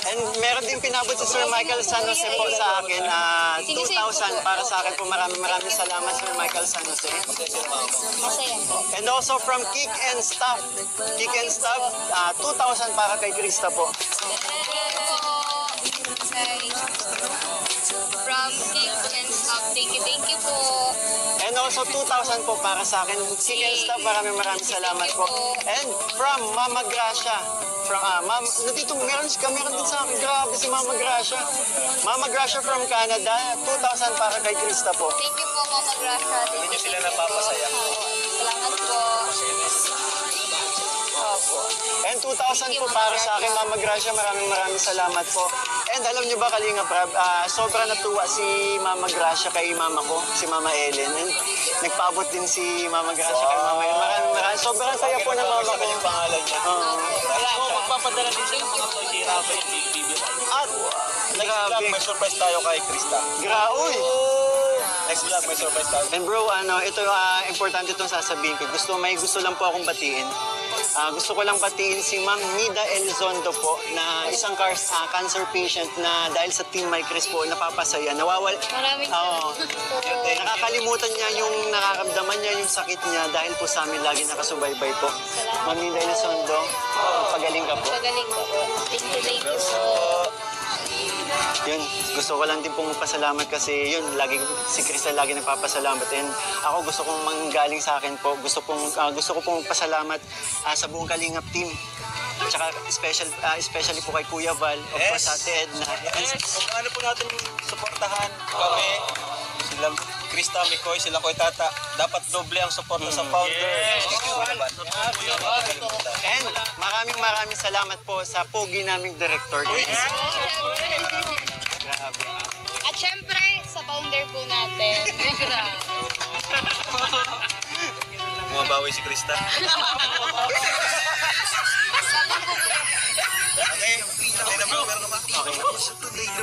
And meron din pinabot si Sir Michael San Jose po sa akin. 2,000 para sa akin po. Maraming salamat, Sir Michael San Jose. Masaya po. And also from Kick and Stuff. Kick and Stuff, 2,000 para kay Krista po. From Kids and Stuff. Thank you po. And also 2,000 po para sa akin. Kick and Stuff, maraming salamat po. And from Mama Gracia. From, nandito, meron din sa akin. Grabe si Mama Gracia. Mama Gracia from Canada, 2,000 para kay Krista po. Thank you po, Mama Gracia. Hindi nyo sila napapasaya. Salamat po. And 2,000 po para sa akin, Mama Gracia. Maraming salamat po. And alam nyo ba, Kalinga Prab, sobrang natuwa si Mama Gracia kay Mama ko, si Mama Ellen. And nagpaabot din si Mama Gracia kay Mama Ellen. Maraming sobrang saya po ng Mama ko. Yung pangalan niya. Kaya ako magpapadala din sa mga toy ni Rafael Big Baby. At, Vlog, may surprise tayo kay Krista. Uy! Next vlog, may surprise tayo. And bro, ito importante itong sasabihin ko. Gusto lang po akong batiin. Gusto ko lang batiin si Ma'am Nida Elizondo po na isang cancer patient na dahil sa Team My Chris po napapasaya. Maraming Nakakalimutan niya yung nakakamdaman niya yung sakit niya dahil po sa amin lagi nakasubaybay po. Ma'am Nida Elizondo, pagaling ka po. Pagaling po. Thank you po. Yun, gusto ko lang din pong magpasalamat kasi yun, si Crystal lagi nagpapasalamat. And ako gusto kong manggaling sa akin po, gusto ko pong magpasalamat sa buong Kalingap team. Tsaka especially po kay Kuya Val, of course sa Ate Edna. Kung ano po natin suportahan kami, sila Krista, Mikoy, sila Koy Tata, dapat doble ang suporta sa founder. And maraming salamat po sa pogi naming director. Grabe. At syempre, sa founder po natin. Bumabawi si Krista.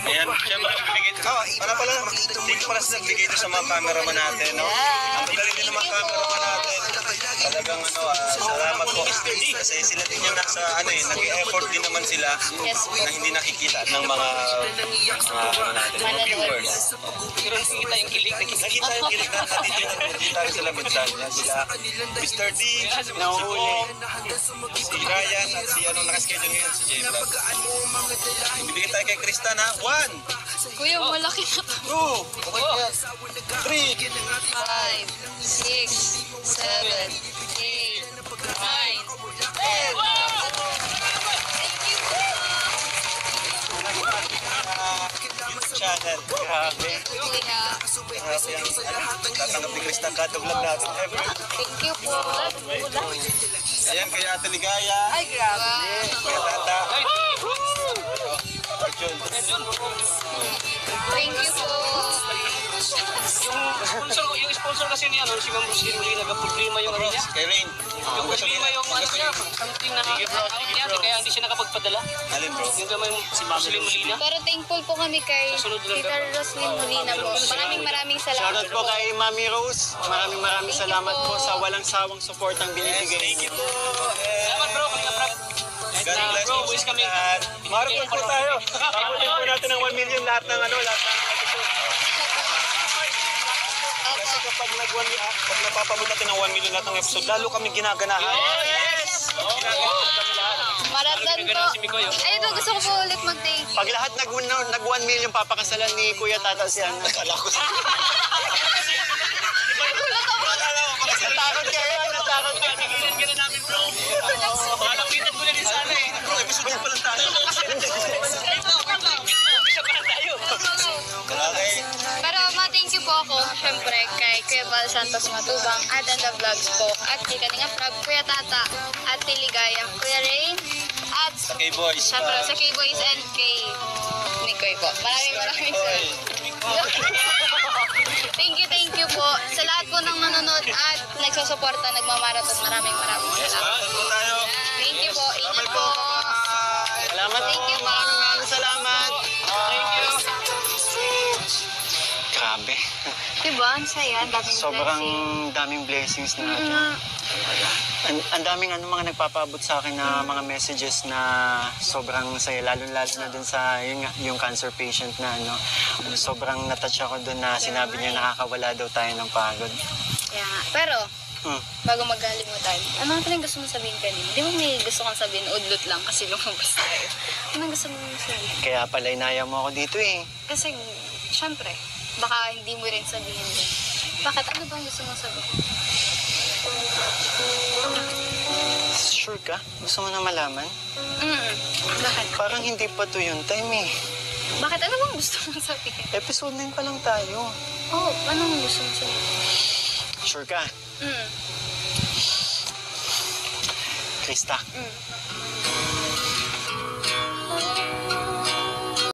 Ayan, syempre, para pala, thank you pala sa nagbigay ito sa mga cameraman natin, no? Ang galing din ng mga cameraman natin. Talagang, salamat po. Kasi sila din yung nasa, nag-effort din naman sila na hindi nakikita ng mga viewers. Pero nakikita yung kilig, Nakita yung kilig na nandito tayo sa Laminsan. Sila, Mr. D, si Bong, si Ryan, at si nakaschedule ngayon, si J. Brad. Bibigyan tayo kay Krista na 1, Kuya, malaki na to. 2, 3, 5, 6, 7, 8, 9, 10. Channel. Grabe. Kuya, Grabe ang tatanggap ni Krista ang kada vlog natin ever. thank you po. Ayan, kay Ate Ligaya, Ay, grabe. kay Tata, Arjun. Thank you po. yung sponsor kasi niya, si Ma'am Roslyn Molina, nagka-problema yung ano niya. Kay Rain. Yung problema yung ano niya, something na niya, kaya hindi siya nakapagpadala. Alin bro? Yung gamay si Roslyn Molina. Pero thankful po kami kay Tita Roslyn Molina po. Maraming salamat Shoutout po kay Mami Rose. Maraming salamat po sa walang sawang support ang binibigay Thank niyo. you po. Salamat bro, Kalinga Prab. God bless you. promise kami. Marathon po tayo. Abutin po natin ng 1 million lahat ng episode. Kasi kapag pag napapabot natin ng 1 million lahat ng episode, lalo kami ginaganahan. Yes! Marathon po. Ay, ito gusto ko po ulit mag-take. Pag lahat nag 1 million papakasalan ni Kuya Tata si Ana. Kala ko sa... Natakot kayo, natakot kayo. Tigilan ka na namin, bro. Malapitan ko na din sana eh. Bro, episode pa lang tayo. Isa pa lang tayo. Okay. Pero ma-thank you po ako, syempre, kay Kuya Val Santos Matubang, at the vlogs po, at kay Kalinga Prab, Kuya Tata, at Tiligaya, Kuya Rain, at K-Boys. syempre sa K-Boys and kay Nikoy po. Maraming Thank you po sa lahat po ng nanonood at nagsusuporta, nagmamarathon. Maraming salamat. Marathon po tayo. Thank you po. Ingat po. Salamat po. Thank you po. Maraming salamat. Thank you. Grabe. Diba? Ang saya. Ang daming Sobrang blessing. daming blessings na ang daming mga nagpapaabot sa akin na mga messages na sobrang saya, lalo-lalo na dun sa yung cancer patient na sobrang natouch ako dun na sinabi niya nakakawala daw tayo ng pagod. Kaya nga. Pero, Hmm. bago magkalimutan, ano nga gusto mo sabihin kanina? Di ba may gusto kang sabihin, udlot lang kasi lumabas tayo. Anong gusto mo sabihin? Kaya pala inaya mo ako dito eh. Kasi, syempre, baka hindi mo rin sabihin din. Bakit? Ano bang gusto mo sabihin? Sure ka? Gusto mo na malaman? Bakit? Parang hindi pa to yung time eh. Bakit? Ano bang gusto mo sabihin? Episode 9 pa lang tayo. Oh, anong gusto mo sabihin? Sure ka? Krista,